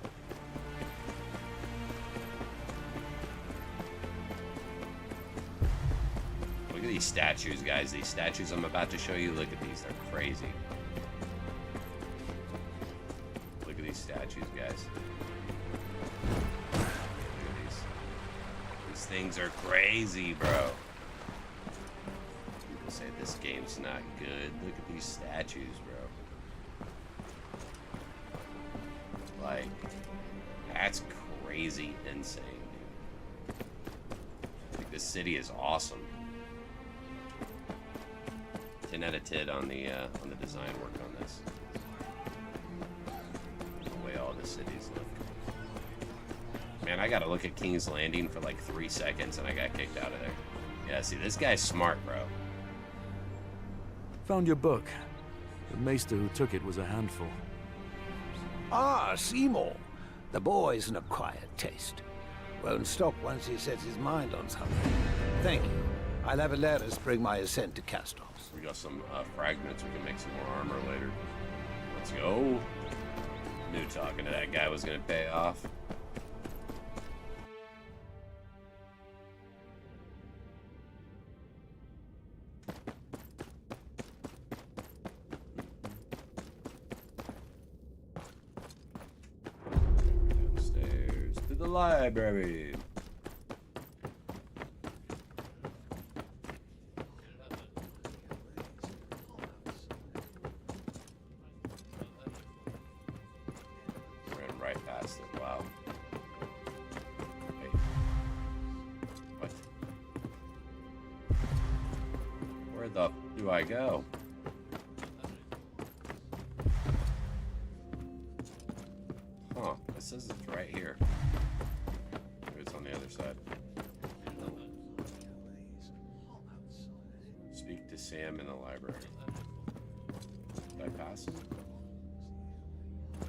Look at these statues, guys. These statues I'm about to show you. Look at these. They're crazy. Look at these statues, guys. Look at these. These things are crazy, bro. People say this game's not good. Look at these statues, bro. Like, that's crazy insane, dude. Like, this city is awesome. 10 out of 10 on the design work on this. The way all the cities look. Man, I gotta look at King's Landing for like 3 seconds and I got kicked out of there. Yeah, see, this guy's smart, bro. Found your book. The Maester who took it was a handful. Ah, Seymour. The boy's an acquired taste. Won't stop once he sets his mind on something. Thank you. I'll have Alaris bring my ascent to Castos. We got some fragments. We can make some more armor later. Let's go. Knew talking to that guy was gonna pay off. Downstairs to the library. Ran right past it. Wow. Wait. What? Where the f do I go? Huh. It says it's right here. Maybe it's on the other side. Speak to Sam in the library. Did I pass?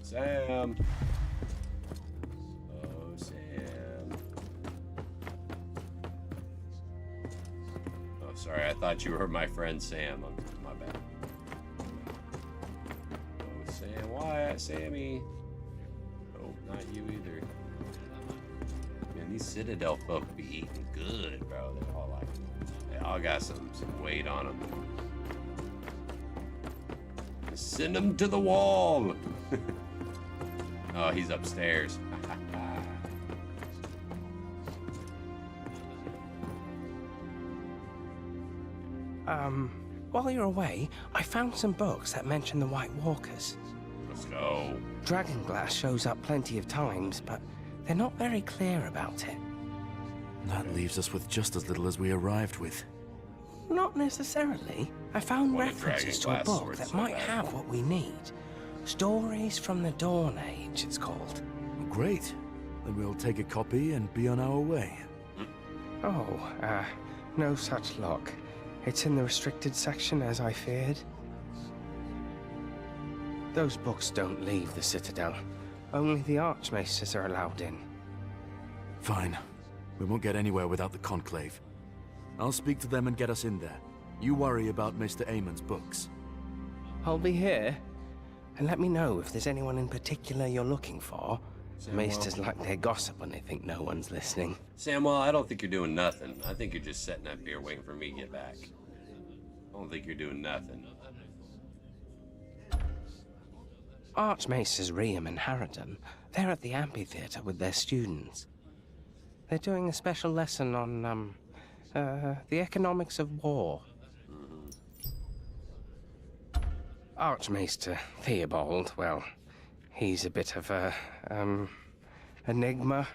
Sam! Oh, Sam. Oh, sorry. I thought you were my friend Sam. My bad. Oh, Sam. Why? Sammy. Oh, not you either. Man, these Citadel folk be eating good, bro. They all got some weight on them. Send him to the wall. Oh, he's upstairs. While you're away, I found some books that mention the White Walkers. Let's go. Dragonglass shows up plenty of times, but they're not very clear about it. That leaves us with just as little as we arrived with. Not necessarily. I found Want a references to a Dragonglass book sword that so might bad. have what we need. Stories from the Dawn Age, it's called. Great. Then we'll take a copy and be on our way. Oh, no such luck. It's in the restricted section, as I feared. Those books don't leave the Citadel. Only the Archmaesters are allowed in. Fine. We won't get anywhere without the Conclave. I'll speak to them and get us in there. You worry about Mr. Amon's books. I'll be here. And let me know if there's anyone in particular you're looking for. Maesters like their gossip when they think no one's listening. Samuel, I don't think you're doing nothing. I think you're just sitting up here waiting for me to get back. I don't think you're doing nothing. Archmaesters Riem and Harridan, they're at the amphitheater with their students. They're doing a special lesson on, the economics of war. Archmaester Theobald, well, he's a bit of a, enigma.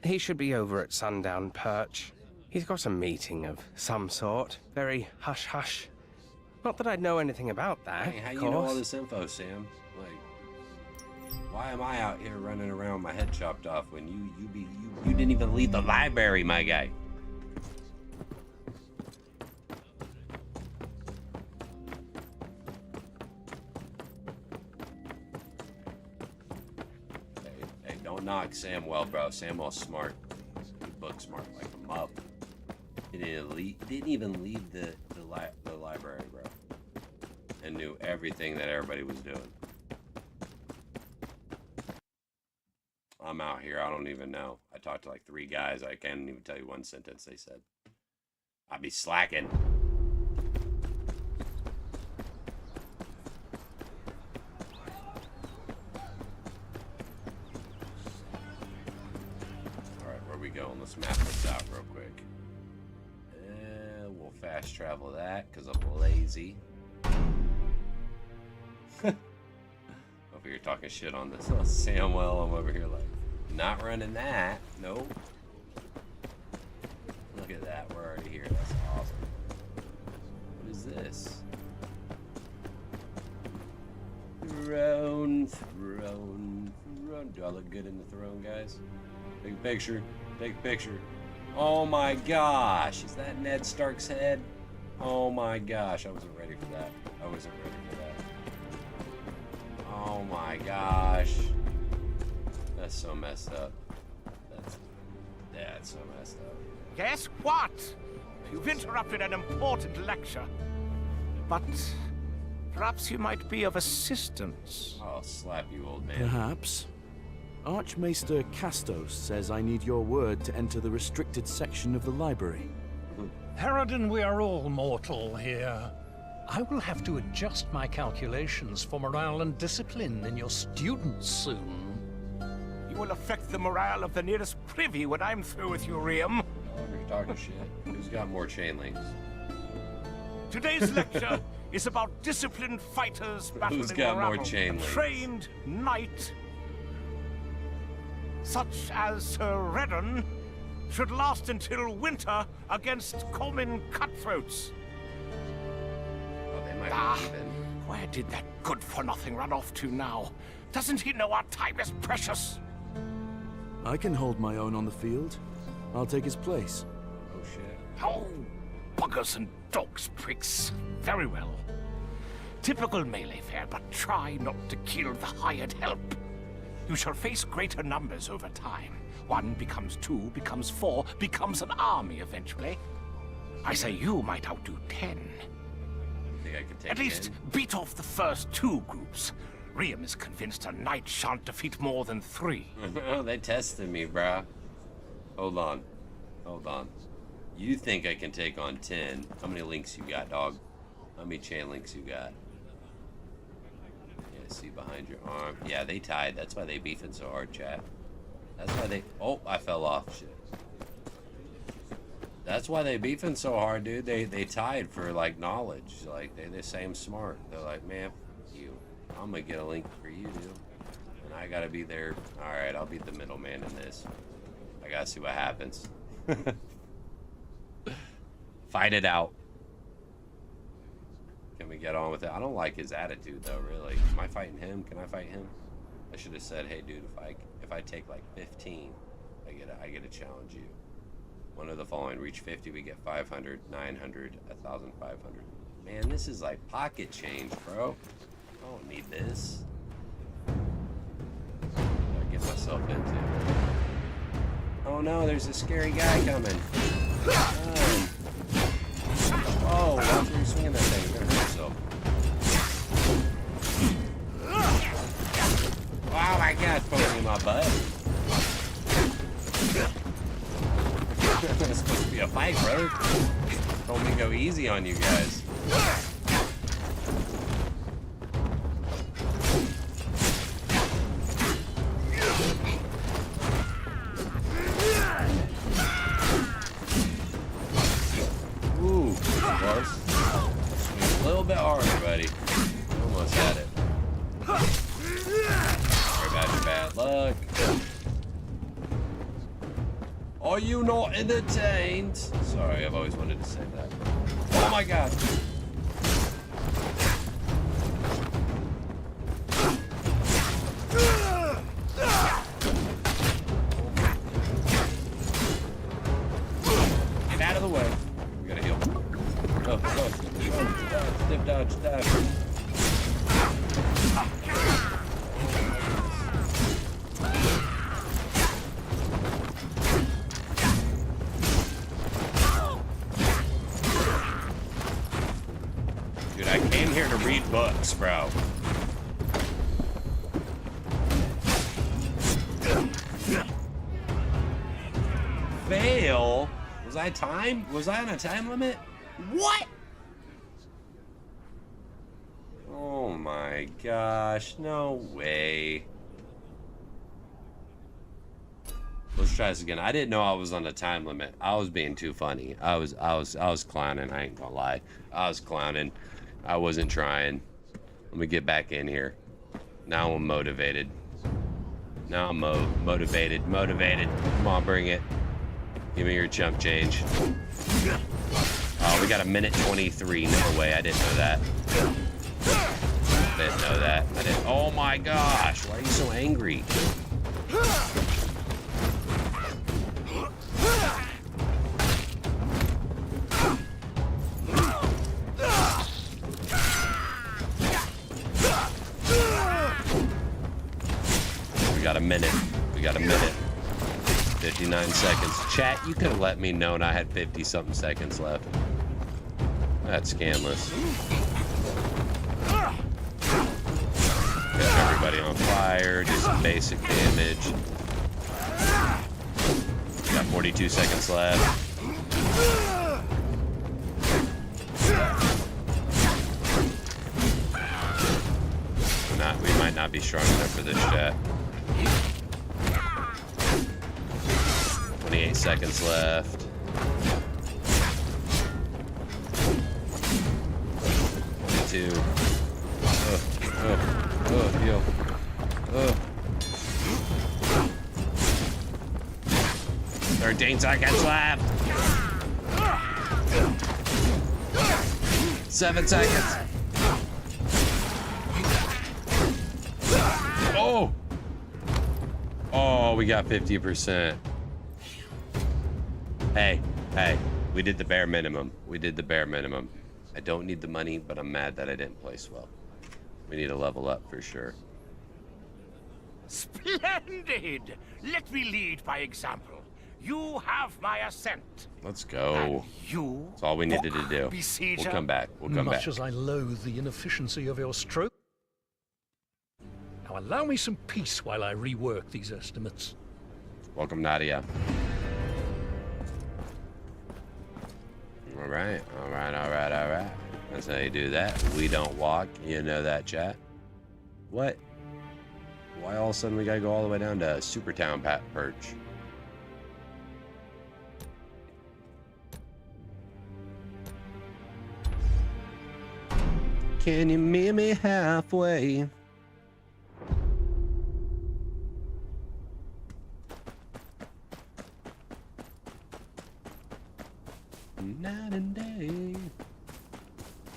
He should be over at Sundown Perch. He's got a meeting of some sort. Very hush-hush. Not that I'd know anything about that, Hey, how of you know all course. this info, Sam? Like, why am I out here running around with my head chopped off when you didn't even leave the library, my guy? Hey, don't knock Samwell, bro. Samwell's smart. He book smart like a mup. He didn't even leave the library, bro. And knew everything that everybody was doing. I'm out here. I don't even know. I talked to like 3 guys. I can't even tell you one sentence they said. I be slacking. Alright, where we going? Let's map this out real quick. We'll fast travel that because I'm lazy. Over here talking shit on this. Oh, Samwell, I'm over here like, not running that. Nope. Look at that. We're already here. That's awesome. What is this? Throne. Do I look good in the throne, guys? Take a picture. Take a picture. Oh my gosh. Is that Ned Stark's head? Oh my gosh. I wasn't ready for that. I wasn't ready for that. Oh my gosh. That's so messed up. That's so messed up. Guess what? You've interrupted an important lecture. But perhaps you might be of assistance. I'll slap you, old man. Perhaps. Archmaester Castos says I need your word to enter the restricted section of the library. Harridan, we are all mortal here. I will have to adjust my calculations for morale and discipline in your students soon. You will affect the morale of the nearest privy when I'm through with you, Riem. Oh, you're talking shit. Who's got more chain links? Today's lecture is about disciplined fighters battling Who's got more rabble. chain A links? trained knight, such as Sir Redden, should last until winter against common cutthroats. Oh, they might be even. Where did that good-for-nothing run off to now? Doesn't he know our time is precious? I can hold my own on the field. I'll take his place. Oh shit. Oh, buggers and dogs, pricks. Very well. Typical melee fare, but try not to kill the hired help. You shall face greater numbers over time. 1 becomes 2, becomes 4, becomes an army eventually. I say you might outdo 10. Think I can take At least 10? beat off the first 2 groups. Riem is convinced a knight shan't defeat more than 3. They tested me, bruh. Hold on. Hold on. You think I can take on 10? How many links you got, dog? How many chain links you got? Yeah, see behind your arm. Yeah, they tied. That's why they beefing so hard, chat. That's why they... Oh, I fell off. Shit. That's why they beefing so hard, dude. They tied for, like, knowledge. Like, they say I'm smart. They're like, man, you. I'm gonna get a link for you, dude. And I gotta be there. Alright, I'll be the middleman in this. I gotta see what happens. Fight it out. Can we get on with it? I don't like his attitude, though, really. Am I fighting him? Can I fight him? I should have said, hey, dude, if I take, like, 15, I get to challenge you. One of the following. Reach 50, we get 500, 900, 1,500. Man, this is like pocket change, bro. I don't need this. What did I get myself into? Oh no, there's a scary guy coming. Oh, watch where you're swinging that thing. You're gonna hurt yourself. Oh my god, poking in my butt. It's supposed to be a fight, brother. Told me to go easy on you guys. Ooh, close. A little bit harder, buddy. Almost had it. Sorry about your bad luck. Are you not entertained? Sorry, I've always wanted to say that. Oh my god. Get out of the way. We gotta heal. Go, go. Dip, dodge, dodge. Dude, I came here to read books, bro. Fail? Was I on a time limit? What? Oh my gosh, no way. Let's try this again. I didn't know I was on a time limit. I was being too funny. I was clowning, I ain't gonna lie. I was clowning. I wasn't trying. Let me get back in here. Now I'm motivated. Now I'm motivated. Come on, bring it. Give me your chump change. Oh, we got a minute 23. No way, I didn't know that. Didn't know that. I didn't. Oh my gosh, why are you so angry? We got a minute. 59 seconds. Chat, you could have let me know I had 50-something seconds left. That's scandalous. Get everybody on fire, do some basic damage. Got 42 seconds left. We might not be strong enough for this, chat. 28 seconds left. 22. Heal. 13 seconds left. 7 seconds. Oh, we got 50%. Hey, we did the bare minimum. I don't need the money, but I'm mad that I didn't place well. We need to level up for sure. Splendid! Let me lead by example. You have my assent. Let's go. You? That's all we needed to do. We'll come back. Much as I loathe the inefficiency of your stroke. Now allow me some peace while I rework these estimates. Welcome, Nadia. All right. That's how you do that. We don't walk. You know that, chat. What? Why all of a sudden we gotta go all the way down to Supertown Perch? Can you meet me halfway? Night and day. You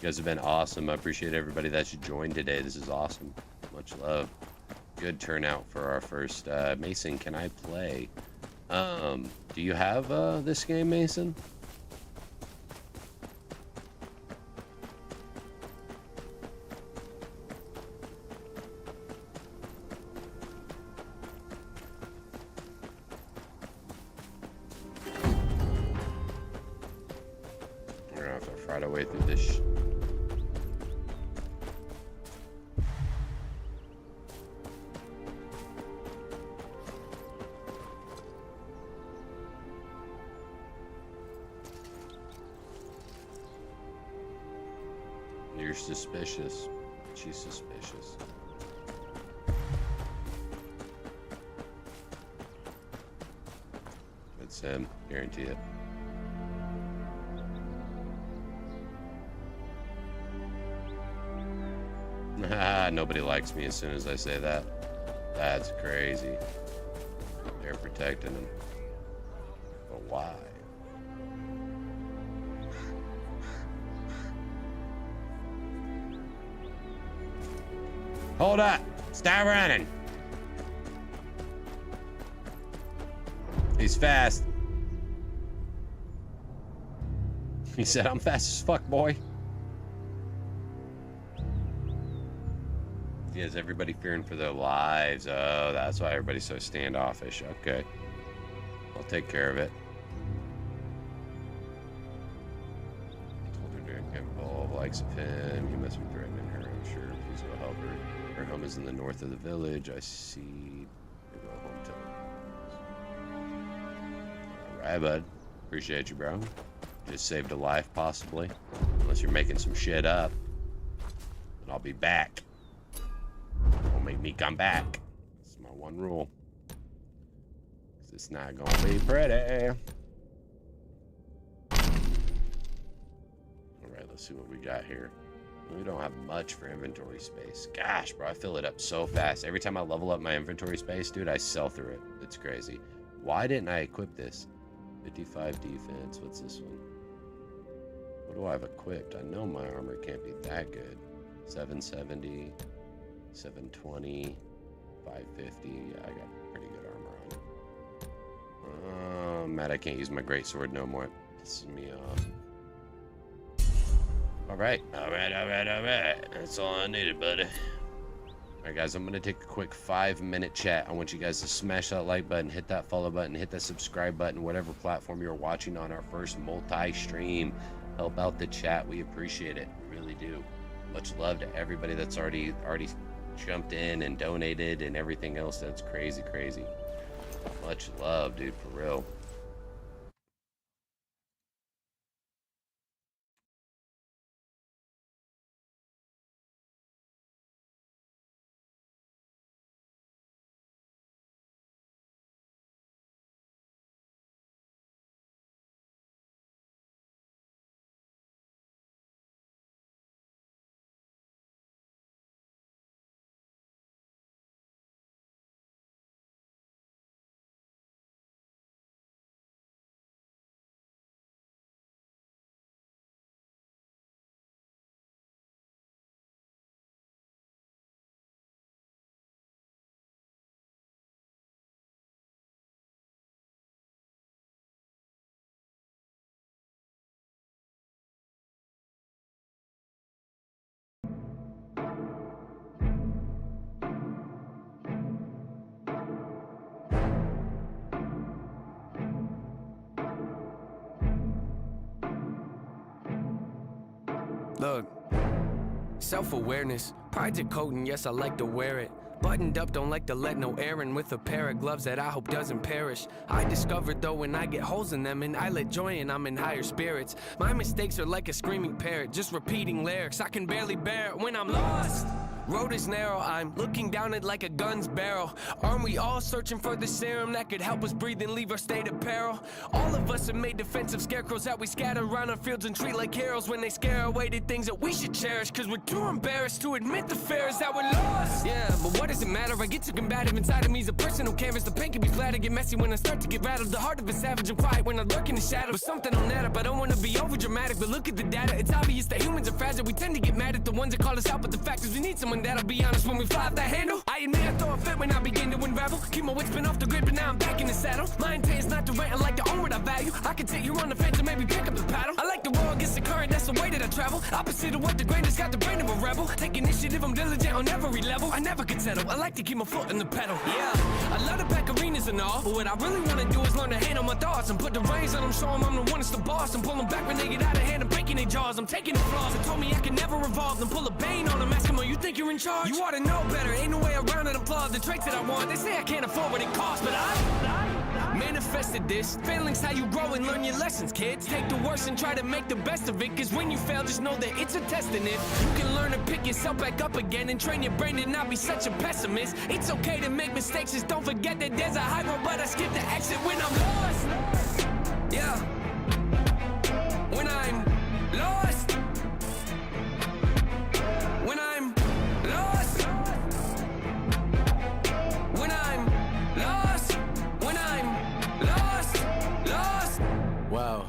guys have been awesome. I appreciate everybody that you joined today. This is awesome. Much love. Good turnout for our first. Mason, can I play? Do you have this game, Mason? right our way through this. You're suspicious. She's suspicious. It's him, guarantee it. Nobody likes me as soon as I say that. That's crazy. They're protecting him. But why? Hold up! Stop running! He's fast. He said, I'm fast as fuck, boy. He has everybody fearing for their lives. Oh, that's why everybody's so standoffish. Okay. I'll take care of it. Told her to get involved, likes of him. He must be threatening her, I'm sure. Please go help her. Her home is in the north of the village. I see. We'll go home to her. Alright, bud. Appreciate you, bro. Just saved a life, possibly. Unless you're making some shit up. And I'll be back. Don't make me come back. That's my one rule. 'Cause it's not gonna be pretty. Alright, let's see what we got here. We don't have much for inventory space. Gosh, bro, I fill it up so fast. Every time I level up my inventory space, dude, I sell through it. It's crazy. Why didn't I equip this? 55 defense. What's this one? What do I have equipped? I know my armor can't be that good. 770, 720, 550. Yeah, I got pretty good armor on. Mad I can't use my greatsword no more. It pisses me off. Alright. That's all I needed, buddy. Alright, guys, I'm going to take a quick 5-minute chat. I want you guys to smash that like button, hit that follow button, hit that subscribe button, whatever platform you're watching on our first multi-stream. Help out the chat. We appreciate it. Really do. Much love to everybody that's already jumped in and donated and everything else. That's crazy. Much love, dude, for real. Look, self-awareness, pride's a coat and yes, I like to wear it. Buttoned up, don't like to let no air in with a pair of gloves that I hope doesn't perish. I discovered though when I get holes in them and I let joy in, I'm in higher spirits. My mistakes are like a screaming parrot, just repeating lyrics. I can barely bear it when I'm lost. Road is narrow, I'm looking down it like a gun's barrel. Aren't we all searching for the serum that could help us breathe and leave our state of peril? All of us have made defensive scarecrows that we scatter around our fields and treat like heroes when they scare away the things that we should cherish. Cause we're too embarrassed to admit the fear is that we're lost. Yeah, but what does it matter? I get too combative inside of me is a personal canvas. The pain can be flat, I get messy when I start to get rattled. The heart of a savage and quiet when I lurk in the shadow. But something on that up, I don't wanna be over dramatic, but look at the data. It's obvious that humans are fragile. We tend to get mad at the ones that call us out, but the fact is we need someone that'll be honest when we fly off that handle. I admit I throw a fit when I begin to unravel. Keep my wits been off the grid, but now I'm back in the saddle. My intent is not to rant, I like to own what I value. I can take you on the fence and maybe pick up the paddle. I like to roll against the current, that's the way that I travel. Opposite of what the grain has got the brain of a rebel. Take initiative, I'm diligent on every level. I never could settle, I like to keep my foot in the pedal. Yeah, I love the back arenas and all, but what I really wanna do is learn to handle my thoughts and put the reins on them, show them I'm the one that's the boss, and pull them back when they get out of hand and breaking their jaws. I'm taking the flaws and told me I can never revolve, then pull a bane on them, ask them, oh, you think you're in charge? You ought to know better, ain't no way around it, applaud the traits that I want. They say I can't afford what it costs, but I manifested this. Failing's how you grow and learn your lessons, kids. Take the worst and try to make the best of it, cause when you fail, just know that it's a test in it. You can learn to pick yourself back up again and train your brain to not be such a pessimist. It's okay to make mistakes, just don't forget that there's a high road, but I skip the exit when I'm lost. Yeah. When I'm lost. When I'm lost. When I'm lost. When I'm lost. Lost. Wow,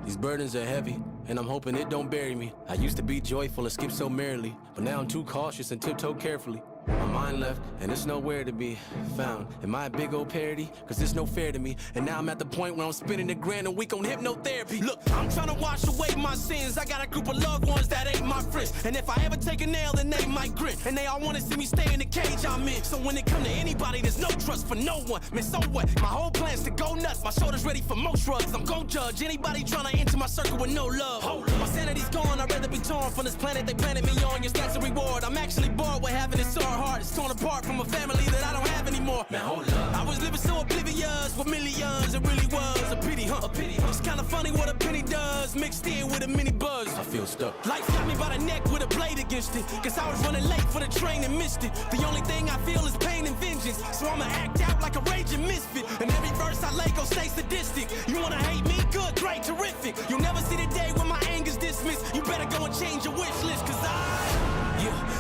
these burdens are heavy, and I'm hoping it don't bury me. I used to be joyful and skip so merrily, but now I'm too cautious and tiptoe carefully. My mind left, and it's nowhere to be found. Am I a big old parody? Cause it's no fair to me. And now I'm at the point where I'm spending $1,000 a week on hypnotherapy. Look, I'm trying to wash away my sins. I got a group of loved ones that ain't my friends. And if I ever take a nail, then they might grit. And they all wanna see me stay in the cage I'm in. So when it come to anybody, there's no trust for no one. Man, so what? My whole plan's to go nuts. My shoulder's ready for most drugs. I'm gon' judge anybody trying to enter my circle with no love. My sanity's gone, I'd rather be torn from this planet they planted me on. Your stats and reward. I'm actually bored with having it so hard. It's torn apart from a family that I don't have anymore. Man, hold up. I was living so oblivious with millions. It really was a pity, huh? A pity, huh? It's kinda funny what a penny does, mixed in with a mini buzz. I feel stuck. Life got me by the neck with a blade against it. Cause I was running late for the train and missed it. The only thing I feel is pain and vengeance. So I'ma act out like a raging misfit. And every verse I lay gon' stay sadistic. You wanna hate me? Good, great, terrific. You'll never see the day when my anger's dismissed. You better go and change your wish list. Cause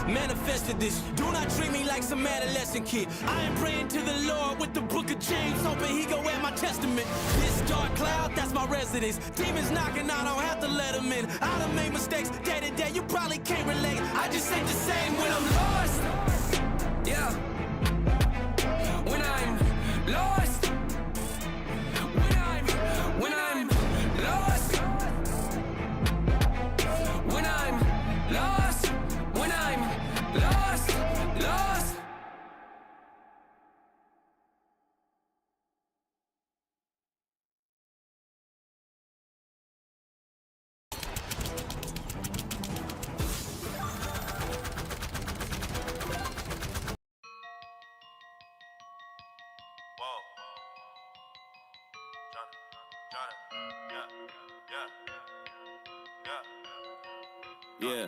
manifested this. Do not treat me like some adolescent kid. I am praying to the Lord with the book of James, hoping he go at my testament. This dark cloud, that's my residence. Demons knocking, I don't have to let them in. I done made mistakes day to day, you probably can't relate. I just ain't the same when I'm lost. Yeah. When I'm lost. When I'm lost. When I'm lost. When I'm lost, lost. Yeah,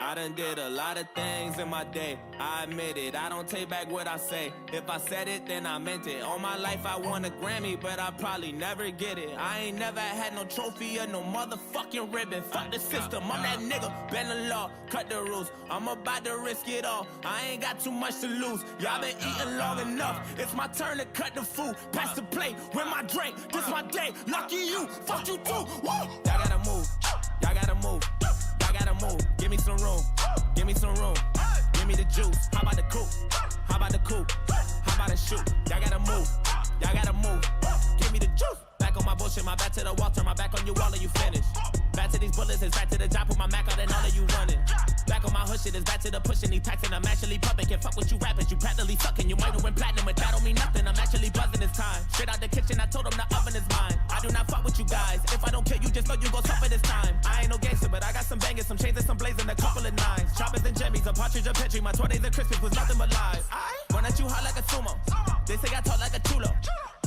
I done did a lot of things in my day, I admit it, I don't take back what I say. If I said it, then I meant it. All my life I won a Grammy, but I probably never get it. I ain't never had no trophy or no motherfucking ribbon. Fuck the system, I'm that nigga, bend the law, cut the rules. I'm about to risk it all, I ain't got too much to lose. Y'all been eating long enough, it's my turn to cut the food. Pass the plate, with my drink, this my day. Lucky you, fuck you too, woo! Y'all gotta move, y'all gotta move. Gotta move, give me some room, give me some room, give me the juice. How about the coupe? How about the coupe? How about the shoot? Y'all gotta move, y'all gotta move, give me the juice. Back on my bullshit, my back to the wall, turn my back on you, all of you finished. Back to these bullets, it's back to the job, put my Mac out and all of you running. Back on my hood shit, it's back to the pushing, these taxing, I'm actually pumping. Can't fuck with you rappers, you practically sucking. You might have went platinum, but that don't mean nothing, I'm actually buzzing this time. Straight out the kitchen, I told them the oven is mine. I do not fuck with you guys, if I don't kill you, just know you gon' suffer this time. I ain't no gangster, but I got some bangers, some chains and some blazing, a couple of nines. Choppers and jimmies, a partridge, a petri, my 20s and Christmas was nothing but lies. Run at you hot like a sumo, they say I talk like a chulo.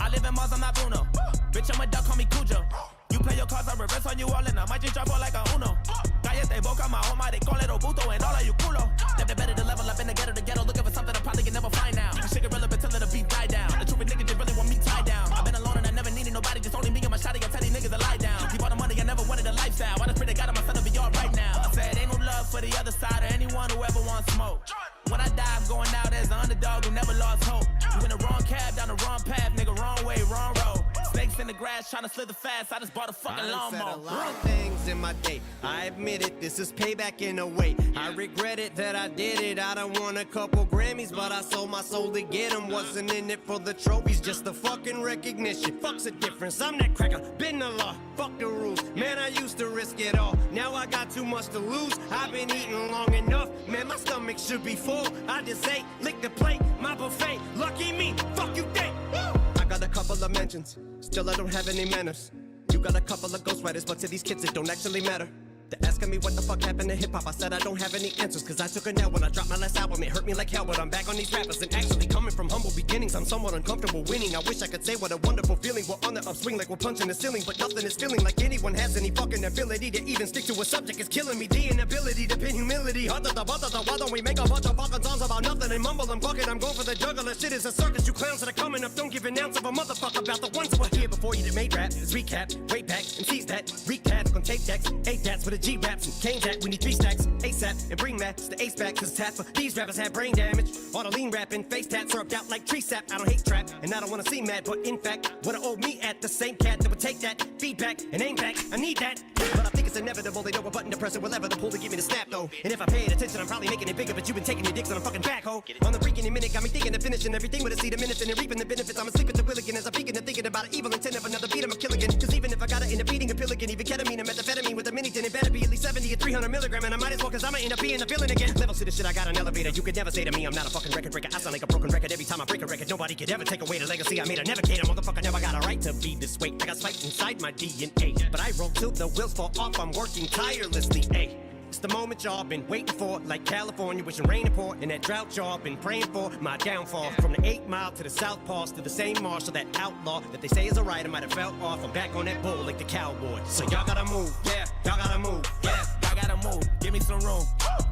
I live in Mars, I'm not Bruno. Bitch, I'm a duck, call me Cujo. You play your cards, I reverse on you all, and I might just drop all like a Uno. Cállate boca, my home, they call it Obuto, and all of you culo. Never better to level up in the ghetto, looking for something I probably can never find now. This shit irrelevant till the beat die down. The truth is niggas just really want me tied down. I've been alone and I never needed nobody, just only me and my shawty. I tell these niggas to lie down. Keep all the money, I never wanted a lifestyle. I just pray to God my son will be all right now. I said ain't no love for the other side or anyone who ever wants smoke. When I die, I'm going out as an underdog who never lost hope. You in the wrong cab, down the wrong path, nigga, wrong way, wrong road. Snakes snakes in the grass trying to slither fast. I just bought a fucking I done said lawnmower. a lot of things in my day. I admit it, this is payback in a way. I regret it that I did it. I done won a couple Grammys, but I sold my soul to get them. Wasn't in it for the trophies, just the fucking recognition. Fuck's the difference, I'm that cracker, been the law. Fuck the rules, man, I used to risk it all. Now I got too much to lose. I've been eating long enough, man, my stomach should be full. I just ate, lick the plate, my buffet. Lucky me, fuck you think. I got a couple of mentions, still I don't have any manners. You got a couple of ghostwriters, but to these kids it don't actually matter. They're asking me what the fuck happened to hip-hop. I said I don't have any answers, cause I took a L when I dropped my last album. It hurt me like hell, but I'm back on these rappers. And actually coming from humble beginnings, I'm somewhat uncomfortable winning. I wish I could say what a wonderful feeling. We're on the upswing like we're punching the ceiling, but nothing is feeling like anyone has any fucking ability to even stick to a subject. Is killing me. The inability to pin humility. Why don't we make a bunch of fucking songs about nothing and mumble and bucket? I'm going for the juggler. Shit is a circus. You clowns that are coming up don't give an ounce of a motherfucker about the ones who were here before you that made rap. Let's recap, way back, and seize that. Recaps on tape decks, 8 dats with a G raps and Kane that. We need 3 stacks, ASAP, and bring Max the ace back, cause half of these rappers have brain damage. All the lean rapping, face tats syrupped out like tree sap. I don't hate trap, and I don't wanna seem mad, but in fact, what I owe me at the same cat that would take that feedback and aim back. I need that, but I think it's inevitable. They know a button to press it will ever the pull to give me the snap though. And if I paid attention, I'm probably making it bigger, but you've been taking your dicks on a fucking back hoe. On the freaking minute, got me thinking of finishing everything with a seed of minutes and reaping the benefits. I'm asleep at the wheel again as I'm peeking and thinking about an evil intent of another beat. I'm a kill again, cause even if I gotta end up eating a pill again, even ketamine and methamphetamine with a mini tin, it better be at least 70 or 300 milligram, and I might as well, cause I'ma end up being a villain again. Levels to the shit, I got an elevator. You could never say to me I'm not a fucking record breaker. I sound like a broken record every time I break a record. Nobody could ever take away the legacy I made. A navigator, motherfucker, never got a right to be this way. I got spiked inside my DNA, but I roll till the wheels fall off. I'm working tirelessly, ayy. It's the moment y'all been waiting for, like California, wishing rain to pour, and that drought y'all been praying for, my downfall. From the 8 Mile to the South Pass to the same marshal, that outlaw that they say is a rider might have fell off. I'm back on that bull like the cowboy. So y'all gotta move, yeah, y'all gotta move, yeah, y'all gotta move. Give me some room,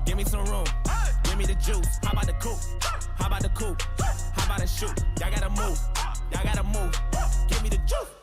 give me some room. Give me the juice. How about the coupe? How about the coupe? How about the shoot? Y'all gotta move, y'all gotta move. Give me the juice.